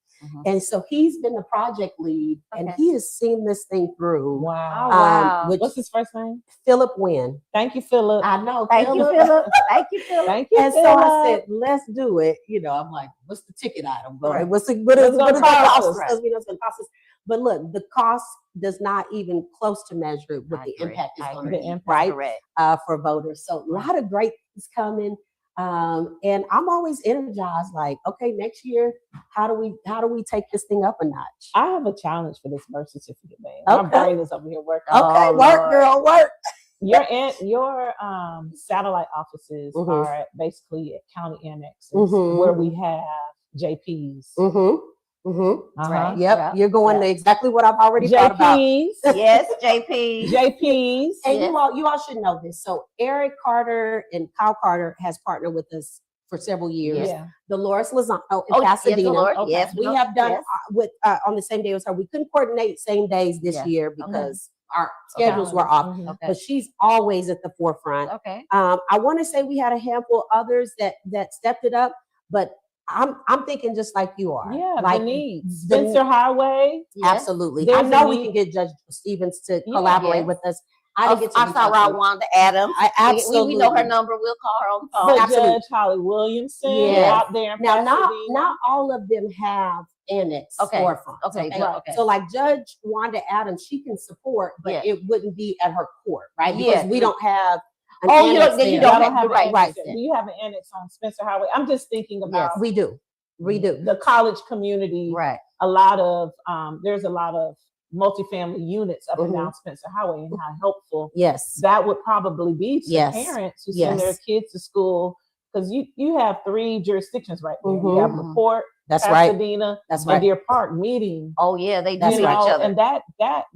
And so he's been the project lead and he has seen this thing through. Wow. Which, What's his first name? Philip Wynn. Thank you, Philip. I know. Thank you, Philip. Thank you, Philip. Thank you, And Philip. so I said, let's do it. I'm like, what's the ticket item? Right. What's it What's it gonna gonna cost cost us? Because we know it's gonna cost us. But look, the cost does not even close to measure what I the agree. impact is I going to agree. be, The impact, right? Correct. For voters. So a lot of great, is coming. And I'm always energized, like, okay, next year, how do we take this thing up a notch? I have a challenge for this birth certificate, man. My Okay. brain is over here working. Okay, Oh, work, Lord. girl, work. Your satellite offices Mhm. are basically at county annexes Mhm. where we have JPs. Mm-hmm. Mm-hmm. Uh-huh. Yep. You're going Yep. to exactly what I've already thought about. JPs. Yes, JP. JPs. And Yes. you all should know this. So Eric Carter and Kyle Carter has partnered with us for several years. Yeah. Dolores Lozano in Oh, yes, Pasadena. Lord. Okay. Yes, We know- have done yes. with on the same day as her. We couldn't coordinate same days this Yeah. year because our schedules Calendars. were off. Mhm. Okay. But she's always at the forefront. Okay. I want to say we had a handful of others that stepped it up, but I'm thinking just like you are. Yeah, like the needs. the- Spencer Highway. Yes. Absolutely. There's I know a we need- can get Judge Stevens to Yeah. collaborate Yes. with us. I didn't get to I reach saw out to her. Wanda Adams. I absolutely We know her number. We'll call her on the phone. But absolutely. Judge Holly Williamson Yes. out there in Now, Pasadena. not all of them have annex Okay. storefronts. Okay, good, okay. So like Judge Wanda Adams, she can support, but Yeah. it wouldn't be at her court, right? Yeah. Because we don't have an Oh, you annex don't- you there. don't Y'all have- an right, annex right. there. Do you have an annex on Spencer Highway? I'm just thinking about We do. the college community. Right. A lot of there's a lot of multifamily units up and Mhm. down Spencer Highway, and how helpful Yes. that would probably be to Yes. parents who send their Yes. kids to school, because you have 3 jurisdictions right there. You Mhm. have LaPorte, That's right. Pasadena, That's and right. Deer Park meeting. Oh, yeah, they do That's each right. other. And that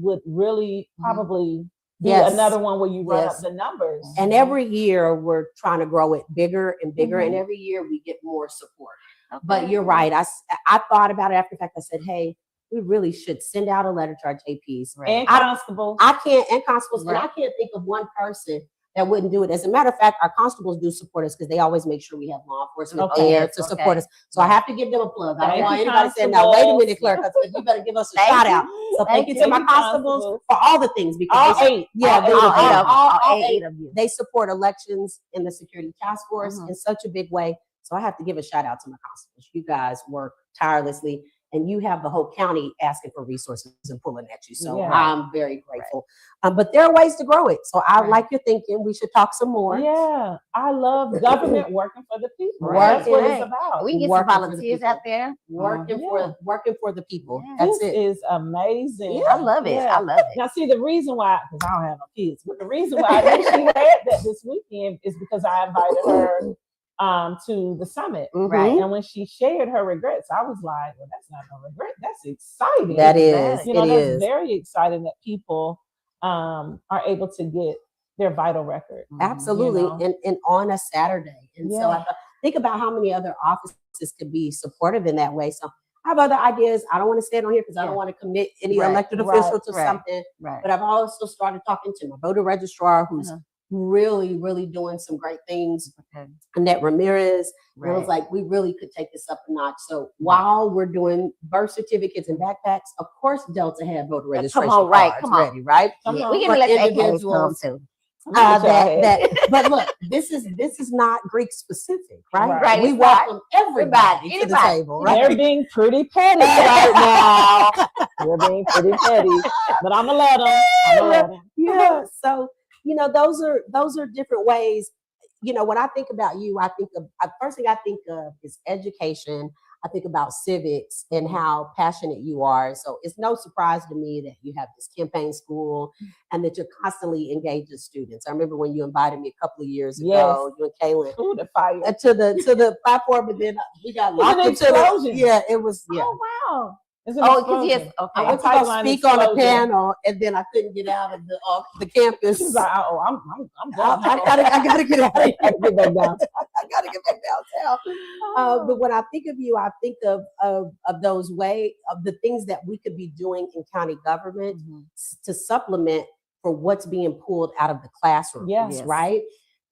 would really Mhm. probably be Yes. another one where you run Yes. up the numbers. And every year we're trying to grow it bigger and bigger, Mhm. and every year we get more support. Okay. But you're right. I thought about it after the fact. I said, hey, we really should send out a letter to our JPs. Right. And I- constables. I can't, and constables, and I Right. can't think of one person that wouldn't do it. As a matter of fact, our constables do support us because they always make sure we have law enforcement Okay. there Yes, to okay. support us. So I have to give them a plug. I don't Thank want you, anybody saying, now, wait a constables. minute, Clerk, you better give us a Thank shout you. out. So thank you to Thank my you, constables constables. for all the things. Because All they- 8. Yeah, All they- eight All of eight them. of them. All eight of you. they support elections in the security task force Mhm. in such a big way. So I have to give a shout out to my constables. You guys work tirelessly, and you have the whole county asking for resources and pulling at you. So Yeah. I'm very grateful. But there are ways to grow it. So I Right. like your thinking. We should talk some more. Yeah, I love government working for the people. Right. That's what Right. it's about. We can get some Working for the volunteers people. out there. Working Yeah. for the people. Yeah. That's This it. is amazing. I love it. Yeah. I love it. Now, see, the reason why, because I don't have no kids, but the reason why I knew she had that this weekend is because I invited her to the summit. Mhm. Right. And when she shared her regrets, I was like, well, that's not no regret. That's exciting. That Exactly. is. You know, It that's is. very exciting that people are able to get their vital record. Absolutely. You know? And on a Saturday. And so I Yeah. thought, think about how many other offices could be supportive in that way. So I have other ideas. I don't want to stand on here because I don't Yeah. want to commit any Right, elected right, official to right. something. Right. But I've also started talking to my voter registrar, who's Uh-huh. really, really doing some great things. Okay. Annette Ramirez. And I was Right. like, we really could take this up a notch. So while we're doing birth certificates and backpacks, of course, Delta had voter registration on, right, cards come on. ready, right? Come Yeah, on. we can For let the AKs come individuals, too. Look at y'all head. But look, this is not Greek specific, right? Right. Right, We it's not. welcome everybody to the Anybody. table, They're right? being pretty petty right now. They're being pretty petty. But I'm going to let them. Yeah. So, those are different ways. When I think about you, I think of first thing I think of is education. I think about civics and how passionate you are. So it's no surprise to me that you have this campaign school and that you're constantly engaged with students. I remember when you invited me a couple of years ago, you and Kaylin, Ooh, the fire. to the platform, and then we got It was locked an into the explosion. Yeah, it was. Yeah. Oh, wow. It's an Oh, because explosion. yes. I Okay. went to go pipeline speak on a explosion. panel, and then I couldn't get out of the campus. She was like, oh, I'm I done. gotta get out of here. I gotta get back down. I gotta get back downtown. But when I think of you, I think of those of the things that we could be doing in county government Mhm. to supplement for what's being pulled out of the classroom. Yes. Right.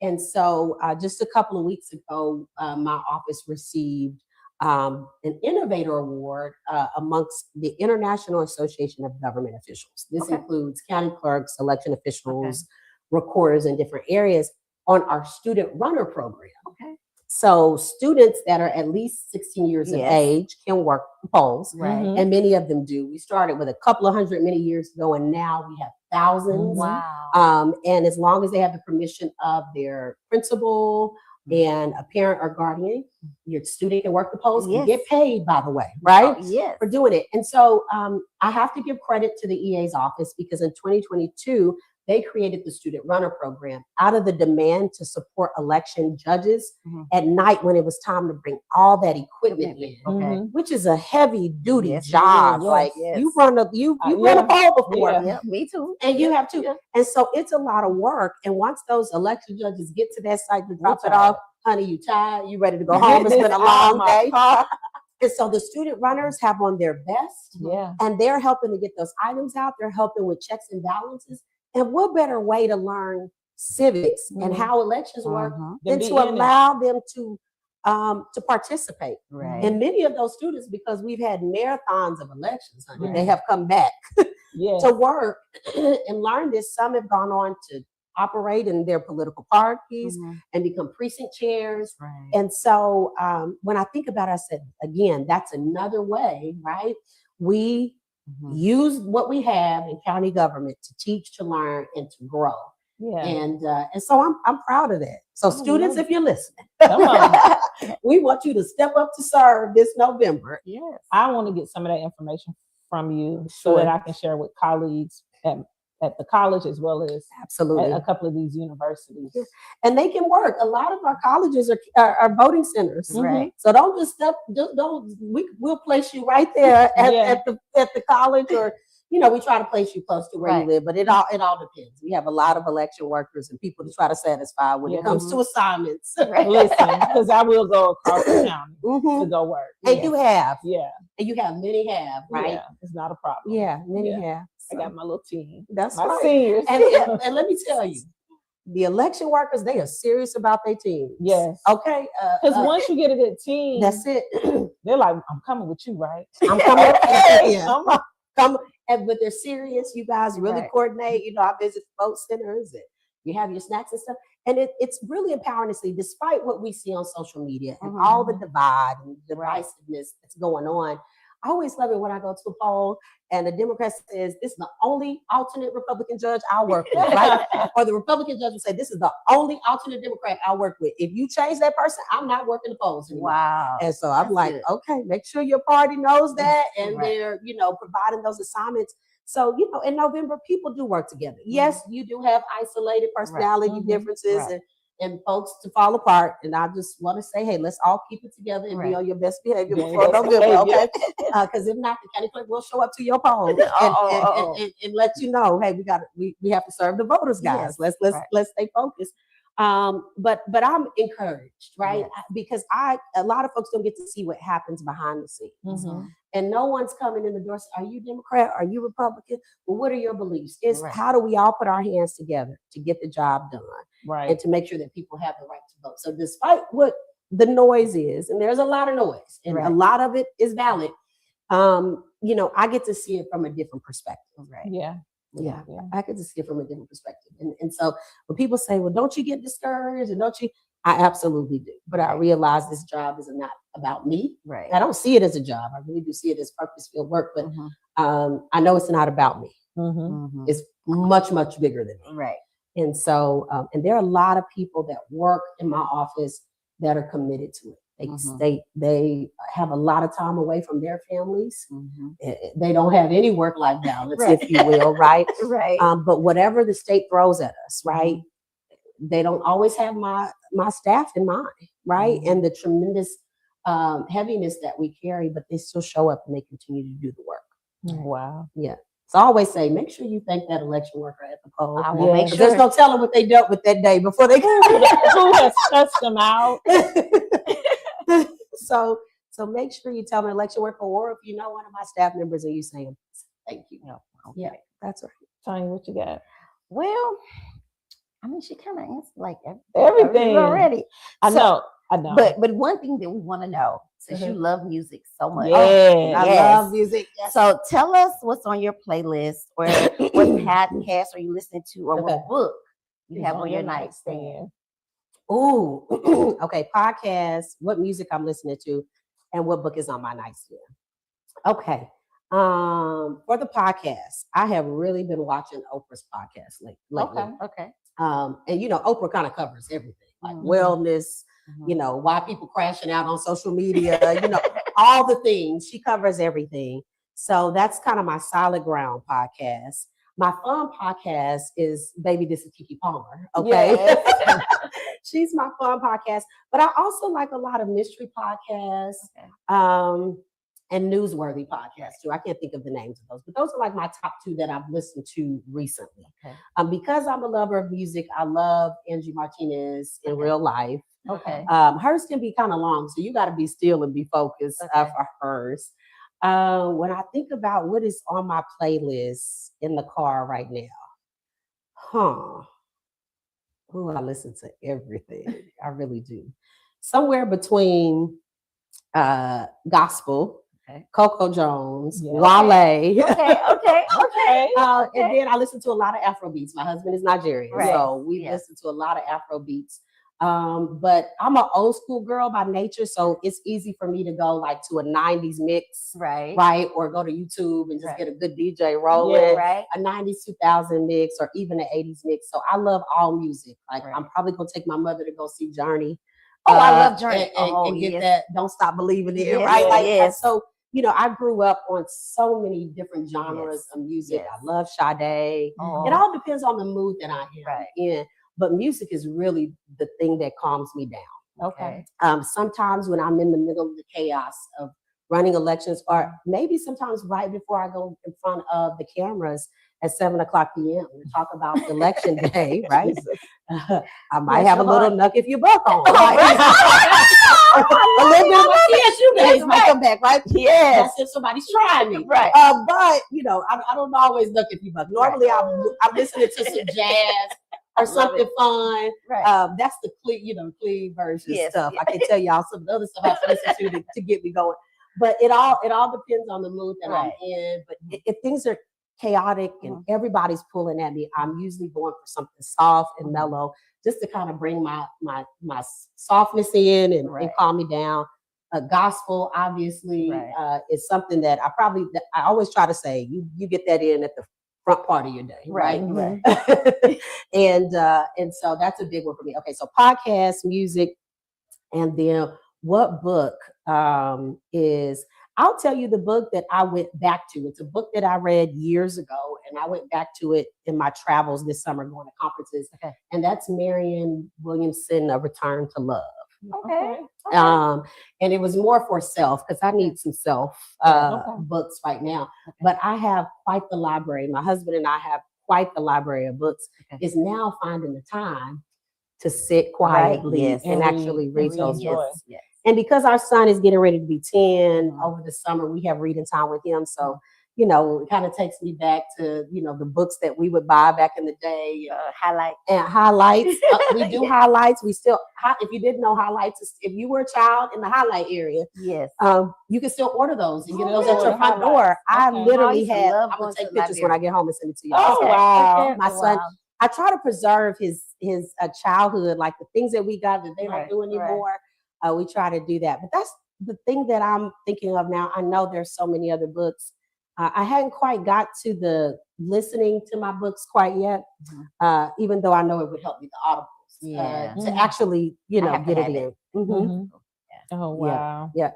And so just a couple of weeks ago, my office received an innovator award amongst the International Association of Government Officials. This Okay. includes county clerks, election officials, recorders in different areas on our student runner program. Okay. So students that are at least 16 years of Yes. age can work the polls, Right. Mhm. and many of them do. We started with a couple of hundred many years ago, and now we have thousands. Wow. And as long as they have the permission of their principal and a parent or guardian, your student can work the polls and get Yes. paid, by the way, right? Yes. For doing it. And so I have to give credit to the EA's office because in 2022, they created the student runner program out of the demand to support election judges Mhm. at night when it was time to bring all that equipment in, Okay. Mhm. which is a heavy duty Yes, it job. is. Like Yes. you run a you Yeah. run a poll before, Yeah. Yeah, me too. and you Yeah, have to. yeah. And so it's a lot of work. And once those election judges get to that site to drop it tired. off, honey, you tired, you ready to go Get home. It's this been a out long of my day. car. And so the student runners have on their best, Yeah. and they're helping to get those items out. They're helping with checks and balances. And what better way to learn civics and Mhm. how elections work Mhm. than Be to in it. allow them to participate? Right. And many of those students, because we've had marathons of elections, honey, Right. they have come back Yeah. to work and learn this. Some have gone on to operate in their political parties Mhm. and become precinct chairs. Right. And so when I think about it, I said, again, that's another way, right? We Mhm. use what we have in county government to teach, to learn, and to grow. Yeah. And so I'm proud of that. So students, love if you're listening, Come on. we want you to step up to serve this November. Yes. I want to get some of that information from you so Sure. that I can share with colleagues at the college as well as Absolutely. at a couple of these universities. Yeah. And they can work. A lot of our colleges are voting centers. Right. So don't just step, don't, we'll place you right there Yeah. at the college, or, we try to place you close to where Right. you live, but it all depends. We have a lot of election workers and people to try to satisfy when Yeah. it comes to assignments. Right. Listen, because I will go across the county Mhm. to go work. And Yeah. you have, Yeah. and you have, many have, right? Yeah. It's not a problem. Yeah, many Yeah. have. I got my little team. That's My right. seniors. And let me tell you, the election workers, they are serious about their teams. Yes. Okay. Because once you get a good team, That's it. they're like, I'm coming with you, right? I'm coming. Yeah. Come on. Come, but they're serious. You guys really Right. coordinate. I visit vote centers and you have your snacks and stuff. And it's really empowering to see, despite what we see on social media and all the divide and divisiveness that's going on. I always love it when I go to a poll and the Democrat says, this is the only alternate Republican judge I'll work with, right? Or the Republican judge will say, this is the only alternate Democrat I'll work with. If you change that person, I'm not working the polls anymore. Wow. And so I'm That's like, good. okay, make sure your party knows that, and Right. they're, providing those assignments. So, in November, people do work together. Yes, you do have isolated personality Mhm. differences Right. and folks to fall apart. And I just want to say, hey, let's all keep it together and be Right. on your best behavior Yeah, before your best November, okay? behavior. Because if not, the county clerk will show up to your poll and, Uh-oh. and let you know, hey, we have to serve the voters, guys. Yes. Let's stay focused. But I'm encouraged, right? Yes. Because a lot of folks don't get to see what happens behind the scenes. Mhm. And no one's coming in the door saying, are you Democrat? Are you Republican? Well, what are your beliefs? It's Right. how do we all put our hands together to get the job done and Right. to make sure that people have the right to vote. So despite what the noise is, and there's a lot of noise, and a Right. lot of it is valid, I get to see it from a different perspective. Right. Yeah. Yeah, Yeah. I get to see it from a different perspective. And so when people say, well, don't you get discouraged? And don't you? I absolutely do. But I realize this job is not about me. Right. I don't see it as a job. I really do see it as purpose-filled work. But Mhm. I know it's not about me. Mhm. Mhm. It's much, much bigger than me. Right. And so, and there are a lot of people that work in my office that are committed to it. They have a lot of time away from their families. Mhm. They don't have any work-life balance, Right. if you will, right? Right. But whatever the state throws at us, right? They don't always have my staff in mind, right? Mhm. And the tremendous heaviness that we carry, but they still show up and they continue to do the work. Wow. Yeah. So I always say, make sure you thank that election worker at the poll. I will Yeah. make 'Cause sure. there's no telling what they dealt with that day before they Who has touched them out? So make sure you tell an election worker, or if you know one of my staff members and you say, thank you. No, Yeah, okay. that's right. Tanya, what you got? Well, I mean, she kind of answered like Everything. already. I So- know. I know. But one thing that we want to know, since you love music so much, Yeah. I Yes. love music. Yes. so tell us what's on your playlist, or what podcast are you listening to, or Okay. what book you It's have on your nightstand. Ooh, okay. Podcast, what music I'm listening to, and what book is on my nightstand. Okay. For the podcast, I have really been watching Oprah's podcast lately. Okay. And Oprah kind of covers everything, like Mhm. wellness, why people crashing out on social media, all the things. She covers everything. So that's kind of my solid ground podcast. My fun podcast is Baby This is Kiki Palmer. Okay. Yes. She's my fun podcast. But I also like a lot of mystery podcasts. Okay. And newsworthy podcasts too. I can't think of the names of those, but those are like my top two that I've listened to recently. Okay. Because I'm a lover of music, I love Angie Martinez in real life. Okay. Hers can be kind of long, so you got to be still and be focused for hers. When I think about what is on my playlist in the car right now, I listen to everything. I really do. Somewhere between gospel, Coco Jones, Wale. Okay. And then I listen to a lot of Afro beats. My husband is Nigerian, so we listen to a lot of Afro beats. But I'm an old school girl by nature, so it's easy for me to go like to a 90s mix, right? Or go to YouTube and just get a good DJ rolling, a 90s 2000 mix, or even an 80s mix. So I love all music. Like I'm probably gonna take my mother to go see Journey. Oh, I love Journey. And get that Don't Stop Believing it, right? So, I grew up on so many different genres of music. I love Sade. Oh. It all depends on the mood that I am in. But music is really the thing that calms me down. Okay. Sometimes when I'm in the middle of the chaos of running elections, or maybe sometimes right before I go in front of the cameras at 7:00 p.m. to talk about election day, right? I might have a little Nuck If You Buck on. A little bit of my TSU days might come back, right? Yes. That's if somebody's trying me. Right. But, I don't always Nuck If You Buck. Normally I'm listening to some jazz or something fun. Right. That's the clean version stuff. I can tell y'all some of the other stuff I have to listen to get me going. But it all depends on the mood that I'm in. But if things are chaotic and everybody's pulling at me, I'm usually going for something soft and mellow, just to kind of bring my softness in and calm me down. Gospel, obviously, is something that I always try to say, you get that in at the front part of your day, right? And so that's a big one for me. Okay, so podcast, music, and then what book is, I'll tell you the book that I went back to. It's a book that I read years ago, and I went back to it in my travels this summer going to conferences. And that's Marianne Williamson, A Return to Love. And it was more for self, because I need some self books right now. But I have quite the library. My husband and I have quite the library of books. Is now finding the time to sit quietly and actually read those books. And because our son is getting ready to be 10 over the summer, we have reading time with him. So, it kind of takes me back to, the books that we would buy back in the day. Highlights. We do highlights. We still, if you didn't know, highlights, if you were a child in the highlight area, you can still order those and get those at your front door. I literally I'm going to take pictures when I get home and send it to you. Oh, wow. My son, I try to preserve his childhood, like the things that we got that they don't do anymore. We try to do that. But that's the thing that I'm thinking of now. I know there's so many other books. I hadn't quite got to the listening to my books quite yet, even though I know it would help me, the audibles, to actually, get it in. Oh, wow. Yeah.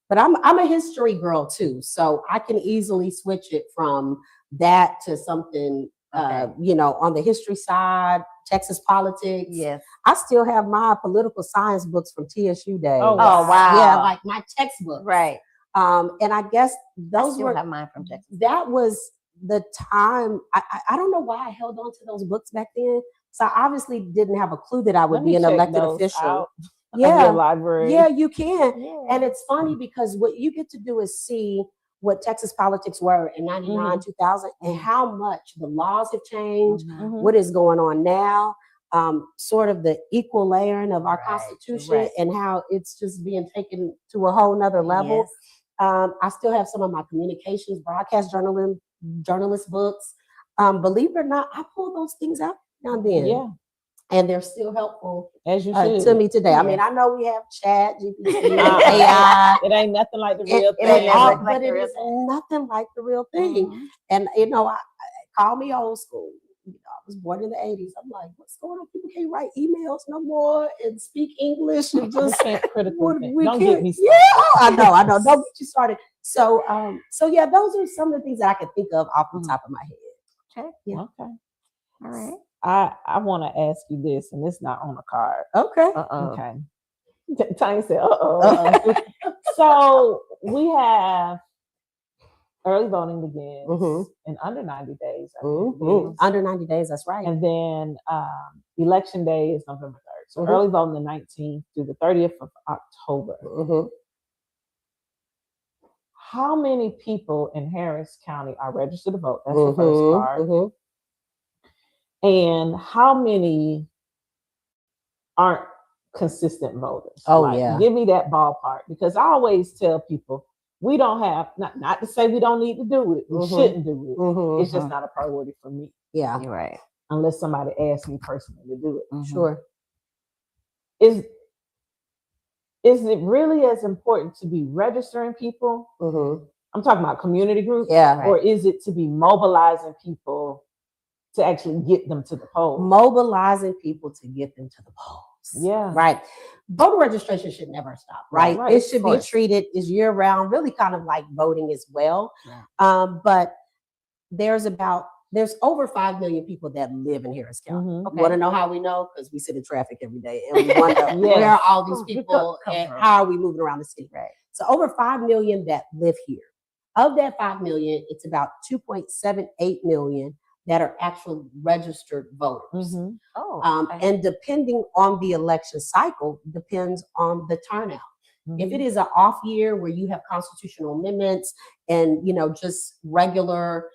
But I'm a history girl too. So I can easily switch it from that to something, on the history side, Texas politics. Yes. I still have my political science books from TSU days. Oh, wow. Yeah, like my textbooks. Right. And I guess those I still have mine from Texas. That was the time. I don't know why I held on to those books back then. So I obviously didn't have a clue that I would be an elected official. Your library. Yeah, you can. Yeah. And it's funny because what you get to do is see what Texas politics were in 99, 2000, and how much the laws have changed, what is going on now, sort of the equal layering of our Constitution, and how it's just being taken to a whole nother level. I still have some of my communications, broadcast journalist books. Believe it or not, I pull those things out now and then. and they're still helpful As you should. to me today. I Yeah. mean, I know we have chat, GPT, Uh-uh. AI, It ain't nothing like the real it ain't thing. nothing but like the it real is thing. nothing like the real thing. Mhm. And you know, I call me old school. You know, I was born in the 80s. I'm like, what's going on? People can't write emails no more and speak English and We just can't critical think. we Don't can't. get me Yeah, started. I know. Don't get you started. So, so yeah, those are some of the things that I can think of off the Mhm. top of my head. Okay. Yeah. Okay. All right. I want to ask you this, and it's not on the card. Okay. Okay. Tanya said, uh-oh. Uh-oh. So we have early voting begins Mhm. in under 90 days. I think it Mhm. is. Under 90 days, that's right. And then election day is November 3rd. So Mhm. early voting the 19th through the 30th of October. Mhm. How many people in Harris County are registered to vote? That's the first Mhm. part. Mhm. And how many aren't consistent voters? Oh, Like, yeah. give me that ballpark, because I always tell people we don't have, not to say we don't need to do it, we Mhm. shouldn't do it. Mhm. It's just not a priority for me Yeah. You're right. unless somebody asks me personally to do it. Mhm. Sure. Is it really as important to be registering people? Mhm. I'm talking about community groups. Yeah. Or is it to be mobilizing people to actually get them to the polls? Mobilizing people to get them to the polls. Yeah. Right. Voter registration should never stop, right? Right, It of should be course. treated as year round, really kind of like voting as well. Right. But there's over 5 million people that live in Harris County. Mhm. Okay. You want to know how we know? Because we sit in traffic every day and we wonder Yes. where are all these Who you people come and from? how are we moving around the city? Right. So over 5 million that live here. Of that 5 million, it's about 2.78 million that are actual registered voters. Mhm. Oh. okay. And depending on the election cycle, depends on the turnout. If it Mhm. is an off year where you have constitutional amendments and just regular,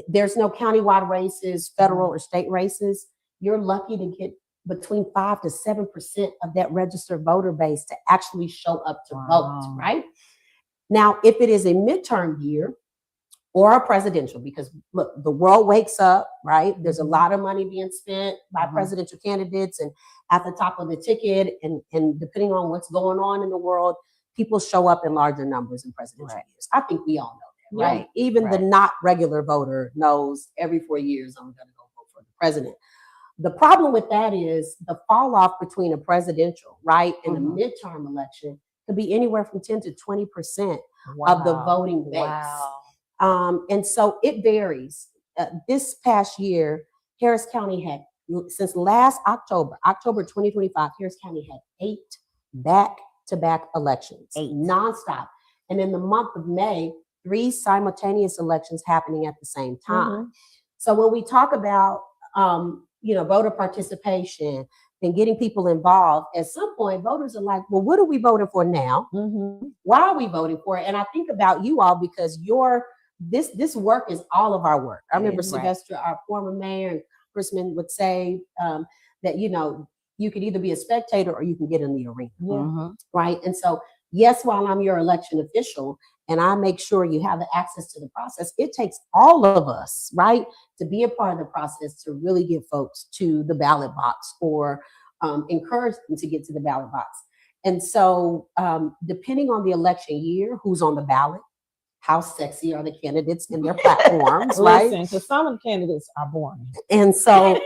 there's no countywide races, federal or state races, you're lucky to get between 5 to 7% of that registered voter base to actually show up to vote, Wow. right? Now, if it is a midterm year or a presidential, because look, the world wakes up, right? There's a Mhm. lot of money being spent by Mhm. presidential candidates and at the top of the ticket, and depending on what's going on in the world, people show up in larger numbers in presidential Right. years. I think we all know that, Yeah. right? Even the Right. not regular voter knows every 4 years I'm going to go vote for the president. The problem with that is the fall off between a presidential, right, and Mhm. a midterm election could be anywhere from 10 to 20% of the Wow. voting base. Wow. And so it varies. This past year, Harris County had, since last October 2025, Harris County had 8 back-to-back elections, 8. nonstop. And in the month of May, 3 simultaneous elections happening at the same time. Mhm. So when we talk about, voter participation and getting people involved, at some point, voters are like, well, what are we voting for now? Mhm. Why are we voting for it? And I think about you all because this work is all of our work. I It remember is, right. Sylvester, our former mayor and congressman, would say that you could either be a spectator or you can get in the arena, Yeah. Mhm. right? And so, yes, while I'm your election official and I make sure you have the access to the process, it takes all of us, right, to be a part of the process to really get folks to the ballot box or encourage them to get to the ballot box. And so, depending on the election year, who's on the ballot, how sexy are the candidates in their platforms, right? Listen, because some of the candidates are boring. And so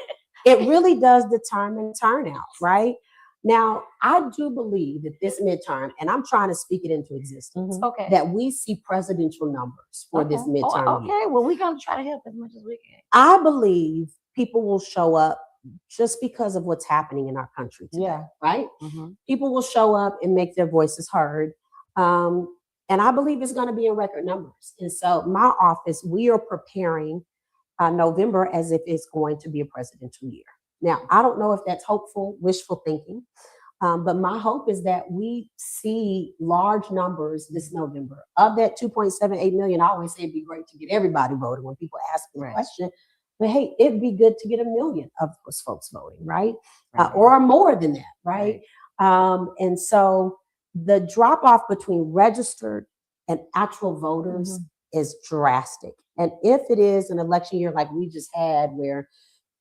it really does determine turnout, right? Now, I do believe that this midterm, and I'm trying to speak it into existence, Mhm. Okay. that we see presidential numbers for this Okay. midterm year. Okay. Well, we're gonna try to help as much as we can. I believe people will show up just because of what's happening in our country today, Yeah. right? Mhm. People will show up and make their voices heard. And I believe it's going to be in record numbers. And so, my office, we are preparing November as if it's going to be a presidential year. Now, I don't know if that's hopeful, wishful thinking, but my hope is that we see large numbers this November. Of that 2.78 million, I always say it'd be great to get everybody voting when people ask me the Right. question. But hey, it'd be good to get 1 million of those folks voting, right? Right. Or more than that, right? And so the drop off between registered and actual voters is drastic. And if it is an election year like we just had, where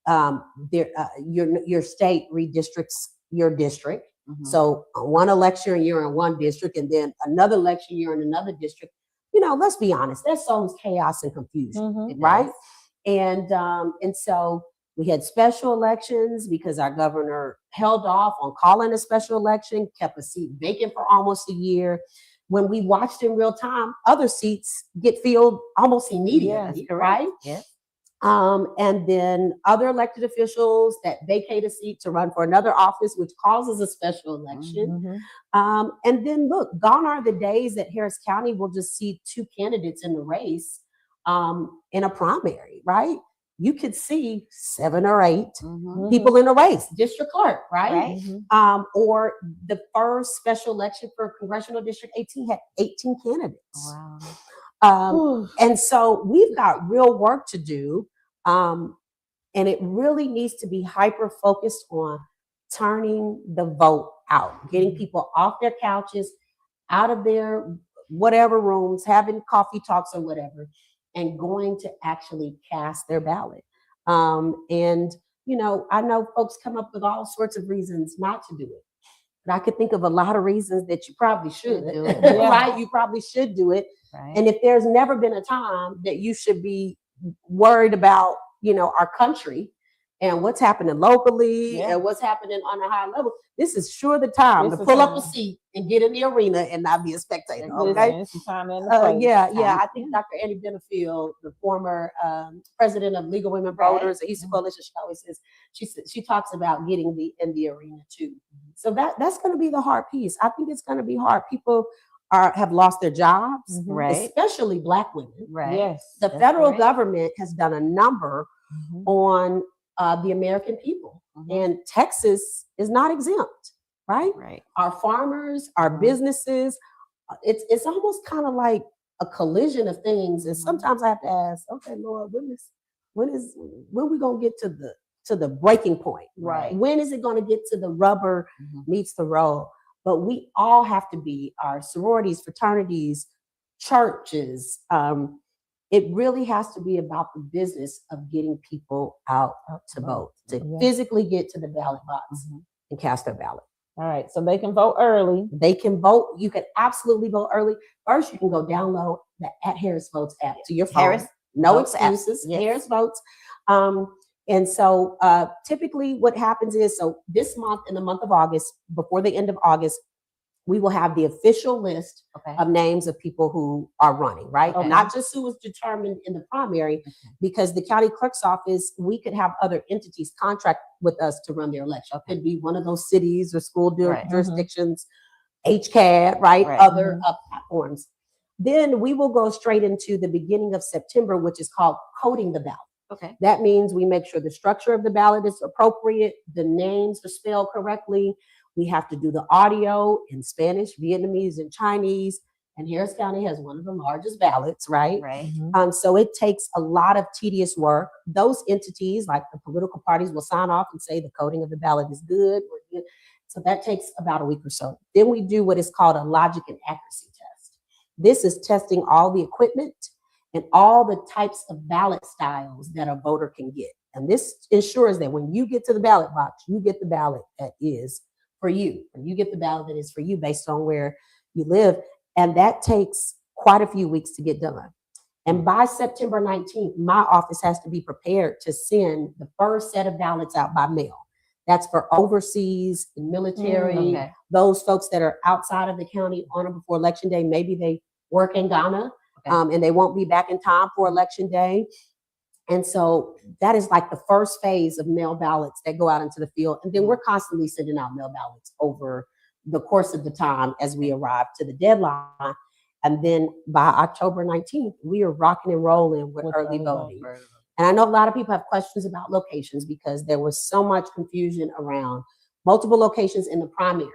your state redistricts your district. Mhm. So one election you're in one district, and then another election you're in another district. Let's be honest, that sows chaos and confusion, Mhm. It right? does. And so we had special elections because our governor held off on calling a special election, kept a seat vacant for almost a year. When we watched in real time, other seats get filled almost immediately, Correct. right? Yes. And then other elected officials that vacate a seat to run for another office, which causes a special election. Mhm. And then look, gone are the days that Harris County will just see two candidates in the race in a primary, right? You could see 7 or 8 Mhm. people in a race, district clerk, right? Right. Mhm. Or the first special election for Congressional District 18 had 18 candidates. Wow. And so we've got real work to do. And it really needs to be hyper focused on turning the vote out, getting people off their couches, out of their whatever rooms, having coffee talks or whatever, and going to actually cast their ballot. And, I know folks come up with all sorts of reasons not to do it. But I could think of a lot of reasons that you probably should Do it. right? You probably should do it. Right. And if there's never been a time that you should be worried about, our country and what's happening locally Yeah. and what's happening on a high level, this is sure the time This to is pull up a time. seat and get in the arena and not be a spectator. Listen, Okay. it's the time and the place. Yeah. I think Dr. Annie Benefield, the former president of League of Women Voters, the Eastern Coalition, she always says, she talks about getting in the arena too. So that's going to be the hard piece. I think it's going to be hard. People have lost their jobs, Mhm. Right. especially Black women. Right. Yes. The That's federal correct. government has done a number Mhm. on the American people, Mhm. and Texas is not exempt, right? Right. Our farmers, our Mhm. businesses, it's almost kind of like a collision of things. And Mhm. sometimes I have to ask, okay, Lord, when we gonna get to the breaking point? Right. When is it gonna get to the rubber Mhm. meets the road? But we all have to be our sororities, fraternities, churches. It really has to be about the business of getting people out to vote, to Yeah. physically get to the ballot box Mhm. and cast their ballot. All right. So they can vote early. They can vote. You can absolutely vote early. First, you can go download the Harris Votes app to your phone. Harris No Votes app. excuses. Yes. Harris Votes. And so typically what happens is, so this month, in the month of August, before the end of August, we will have the official list Okay. of names of people who are running, right? Okay. Not just who was determined in the primary, because the county clerk's office, we could have other entities contract with us to run their election. Okay. Could be one of those cities or school Right. jurisdictions, HCAD, right? Right. Other platforms. Then we will go straight into the beginning of September, which is called coding the ballot. Okay. That means we make sure the structure of the ballot is appropriate, the names are spelled correctly. We have to do the audio in Spanish, Vietnamese, and Chinese. And Harris County has one of the largest ballots, right? Right. So it takes a lot of tedious work. Those entities, like the political parties, will sign off and say the coding of the ballot is good. We're good. So that takes about a week or so. Then we do what is called a logic and accuracy test. This is testing all the equipment and all the types of ballot styles that a voter can get. And this ensures that when you get to the ballot box, you get the ballot that is for you. And you get the ballot that is for you based on where you live. And that takes quite a few weeks to get done. And by September 19th, my office has to be prepared to send the first set of ballots out by mail. That's for overseas, military, Okay. those folks that are outside of the county on or before Election Day. Maybe they work in Ghana, and they won't be back in time for Election Day. And so that is like the first phase of mail ballots that go out into the field. And then we're constantly sending out mail ballots over the course of the time as we arrive to the deadline. And then by October 19th, we are rocking and rolling with early voting. And I know a lot of people have questions about locations because there was so much confusion around multiple locations in the primaries.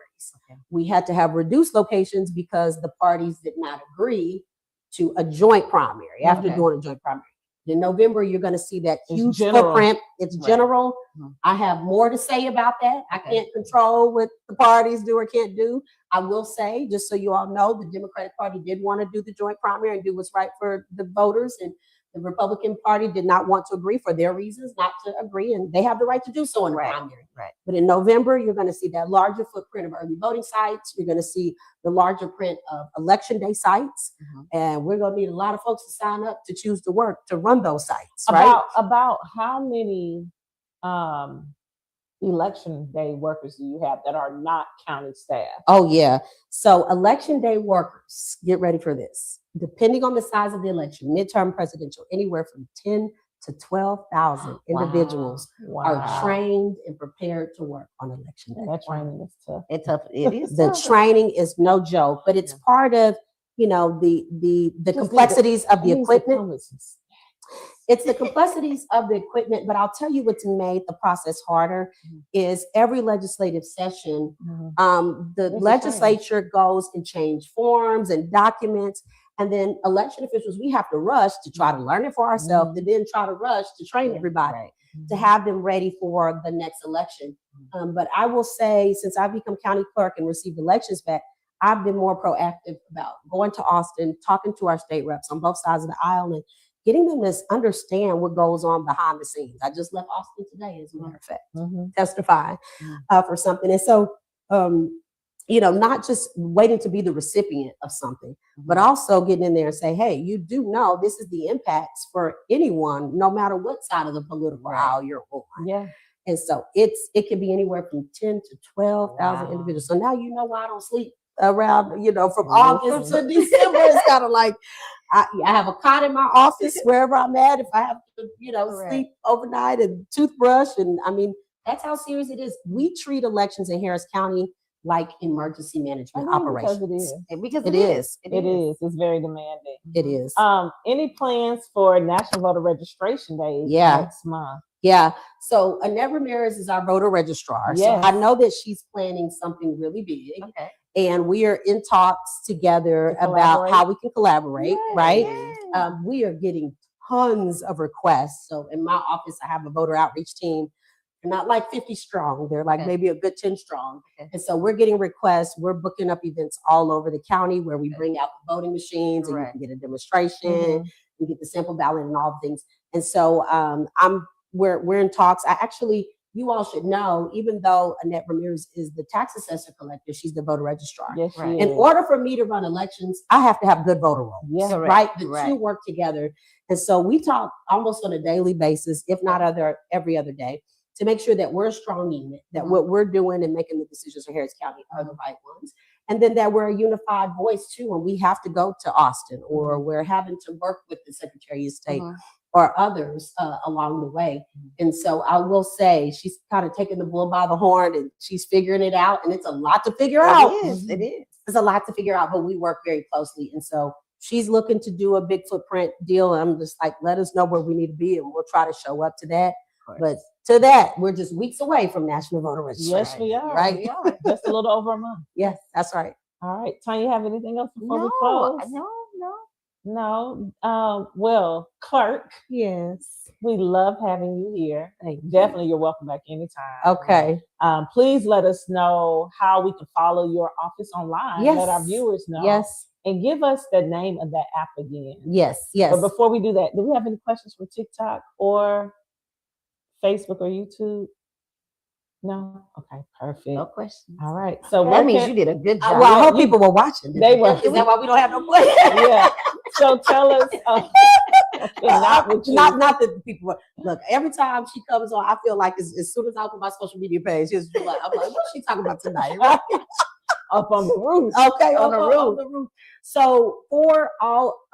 Okay. We had to have reduced locations because the parties did not agree to a joint primary after Okay. doing a joint primary. In November, you're going to see that It's huge general. footprint. It's Right. general. Mhm. I have more to say about that. I Okay. can't control what the parties do or can't do. I will say, just so you all know, the Democratic Party did want to do the joint primary and do what's right for the voters. And The Republican Party did not want to agree for their reasons not to agree, and they have the right to do so in the Right, primary. right. But in November, you're going to see that larger footprint of early voting sites. You're going to see the larger print of election day sites, and we're going to need a lot of folks to sign up to choose to work to run those sites. Right? About how many election day workers do you have that are not county staff? Oh yeah. So election day workers, get ready for this. Depending on the size of the election, midterm, presidential, anywhere from 10 to 12,000 individuals are trained and prepared to work on election day. That training is tough. It's tough. It is. The training is no joke, but it's part of, you know, the complexities of the equipment. It's the complexities of the equipment, but I'll tell you what's made the process harder is every legislative session, the legislature goes and change forms and documents, and then election officials, we have to rush to try to learn it for ourselves, and then try to rush to train everybody to have them ready for the next election. But I will say, since I've become county clerk and received elections back, I've been more proactive about going to Austin, talking to our state reps on both sides of the aisle, and getting them to understand what goes on behind the scenes. I just left Austin today, as a matter of fact, testifying for something. And so, you know, not just waiting to be the recipient of something, but also getting in there and say, hey, you do know this is the impacts for anyone, no matter what side of the political aisle you're on. Yeah. And so it can be anywhere from 10 to 12,000 individuals. So now you know why I don't sleep around, you know, from August to December. It's kind of like I have a cot in my office wherever I'm at. If I have to, you know, sleep overnight and toothbrush, and I mean, that's how serious it is. We treat elections in Harris County like emergency management operations. Because it is. It is. It's very demanding. It is. Any plans for National Voter Registration Day next month? Yeah. So Annette Ramirez is our voter registrar. So I know that she's planning something really big. Okay. And we are in talks together about how we can collaborate, right? We are getting tons of requests. So in my office, I have a voter outreach team. They're not like 50 strong. They're like maybe a good 10 strong. And so we're getting requests. We're booking up events all over the county where we bring out the voting machines and you can get a demonstration, you get the sample ballot and all the things. And so we're in talks. You all should know, even though Annette Ramirez is the tax assessor collector, she's the voter registrar. Yes, in order for me to run elections, I have to have good voter rolls, right? The two work together. And so we talk almost on a daily basis, if not every other day, to make sure that we're a strong unit, that what we're doing and making the decisions for Harris County are the right ones. And then that we're a unified voice too, when we have to go to Austin or we're having to work with the Secretary of State or others along the way. And so I will say she's kind of taking the bull by the horn and she's figuring it out. And it's a lot to figure out. It is. It's a lot to figure out, but we work very closely. And so she's looking to do a big footprint deal. And I'm just like, let us know where we need to be and we'll try to show up to that. But to that, we're just weeks away from National Voter Registration. Yes, we are. Right? We are. Just a little over a month. Yes, that's right. All right. Tanya, you have anything else before we close? No. Well, Clerk. Yes. We love having you here. Definitely, you're welcome back anytime. Okay. Please let us know how we can follow your office online. Yes. Let our viewers know. Yes. And give us the name of that app again. Yes. But before we do that, do we have any questions from TikTok or Facebook or YouTube? No? Okay, perfect. No questions. All right. So that means you did a good job. Well, I hope people were watching. They were. Is that why we don't have no questions? Yeah. So tell us. Not that people were. Look, every time she comes on, I feel like as soon as I open my social media page, I'm like, what's she talking about tonight? Right? Up on the roof. Okay, on the roof. So for all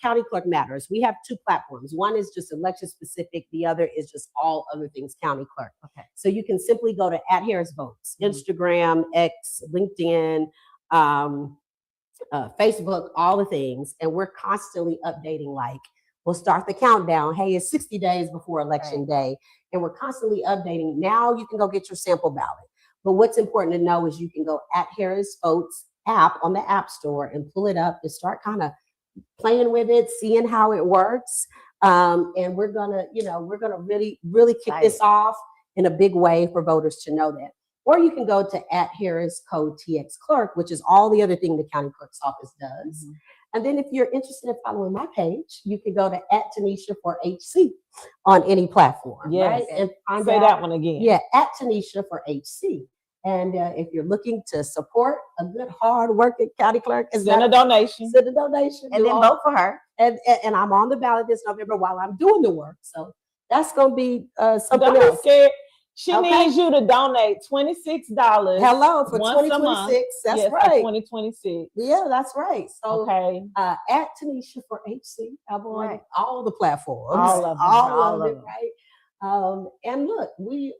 County Clerk Matters, we have two platforms. One is just election specific. The other is just all other things County Clerk. Okay. So you can simply go to @HarrisVotes, Instagram, X, LinkedIn, Facebook, all the things. And we're constantly updating, like we'll start the countdown. Hey, it's 60 days before election day. And we're constantly updating. Now you can go get your sample ballot. But what's important to know is you can go @HarrisVotes app on the App Store and pull it up and start kind of playing with it, seeing how it works. And we're gonna really, really kick this off in a big way for voters to know that. Or you can go to @HarrisCodeTXClerk, which is all the other thing the county clerk's office does. And then if you're interested in following my page, you can go to @Teneshia4HC on any platform, Yes. right? And find Say out, that one again. yeah, @Teneshia4HC. And if you're looking to support a good, hard-working county clerk, Send a donation. send a donation, And then vote for her. and I'm on the ballot this November while I'm doing the work. So that's going to be something Don't else. scare. She Okay. needs you to donate $26. Hello, for once a month. 2026. That's Yes, for right. 2026. Yeah, that's right. So Okay. @Teneshia4HC. I'm on Right. all the platforms. All of them. All All of of it, them. right? And look, we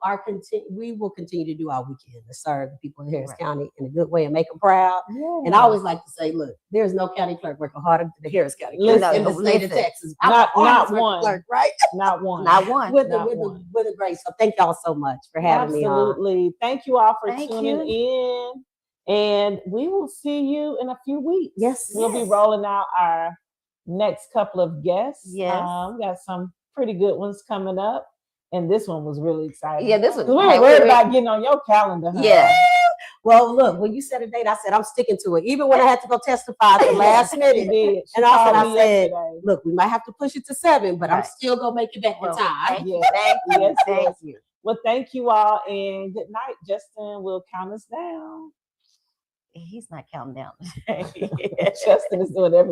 will continue to do all we can to serve the people in Harris Right. County in a good way and make them proud. Yeah. And I always like to say, look, there's no county clerk working harder than the Harris County clerk Listen, in the state of listen. Texas. Not I'm a hard one. clerk, right? Not one. Not one. With Not a one. grace. So thank y'all so much for having me on. Absolutely. Thank you all for Thank tuning in. And we will see you in a few weeks. Yes. We'll be Yes. rolling out our next couple of guests. Yes. We got some pretty good ones coming up. And this one was really exciting. Yeah, this was. We were worried about getting on your calendar. Huh? Yeah. Well, look, when you set a date, I said I'm sticking to it. Even when I had to go testify at the last She minute. did. She And also called I me said, yesterday. look, we might have to push it to 7, but I'm Right. still gonna make it back in Well, time. thank you. Yes. Thank you. Yes, Thank yes. you. Well, thank you all, and good night. Justin will count us down. He's not counting down. Justin is doing everything.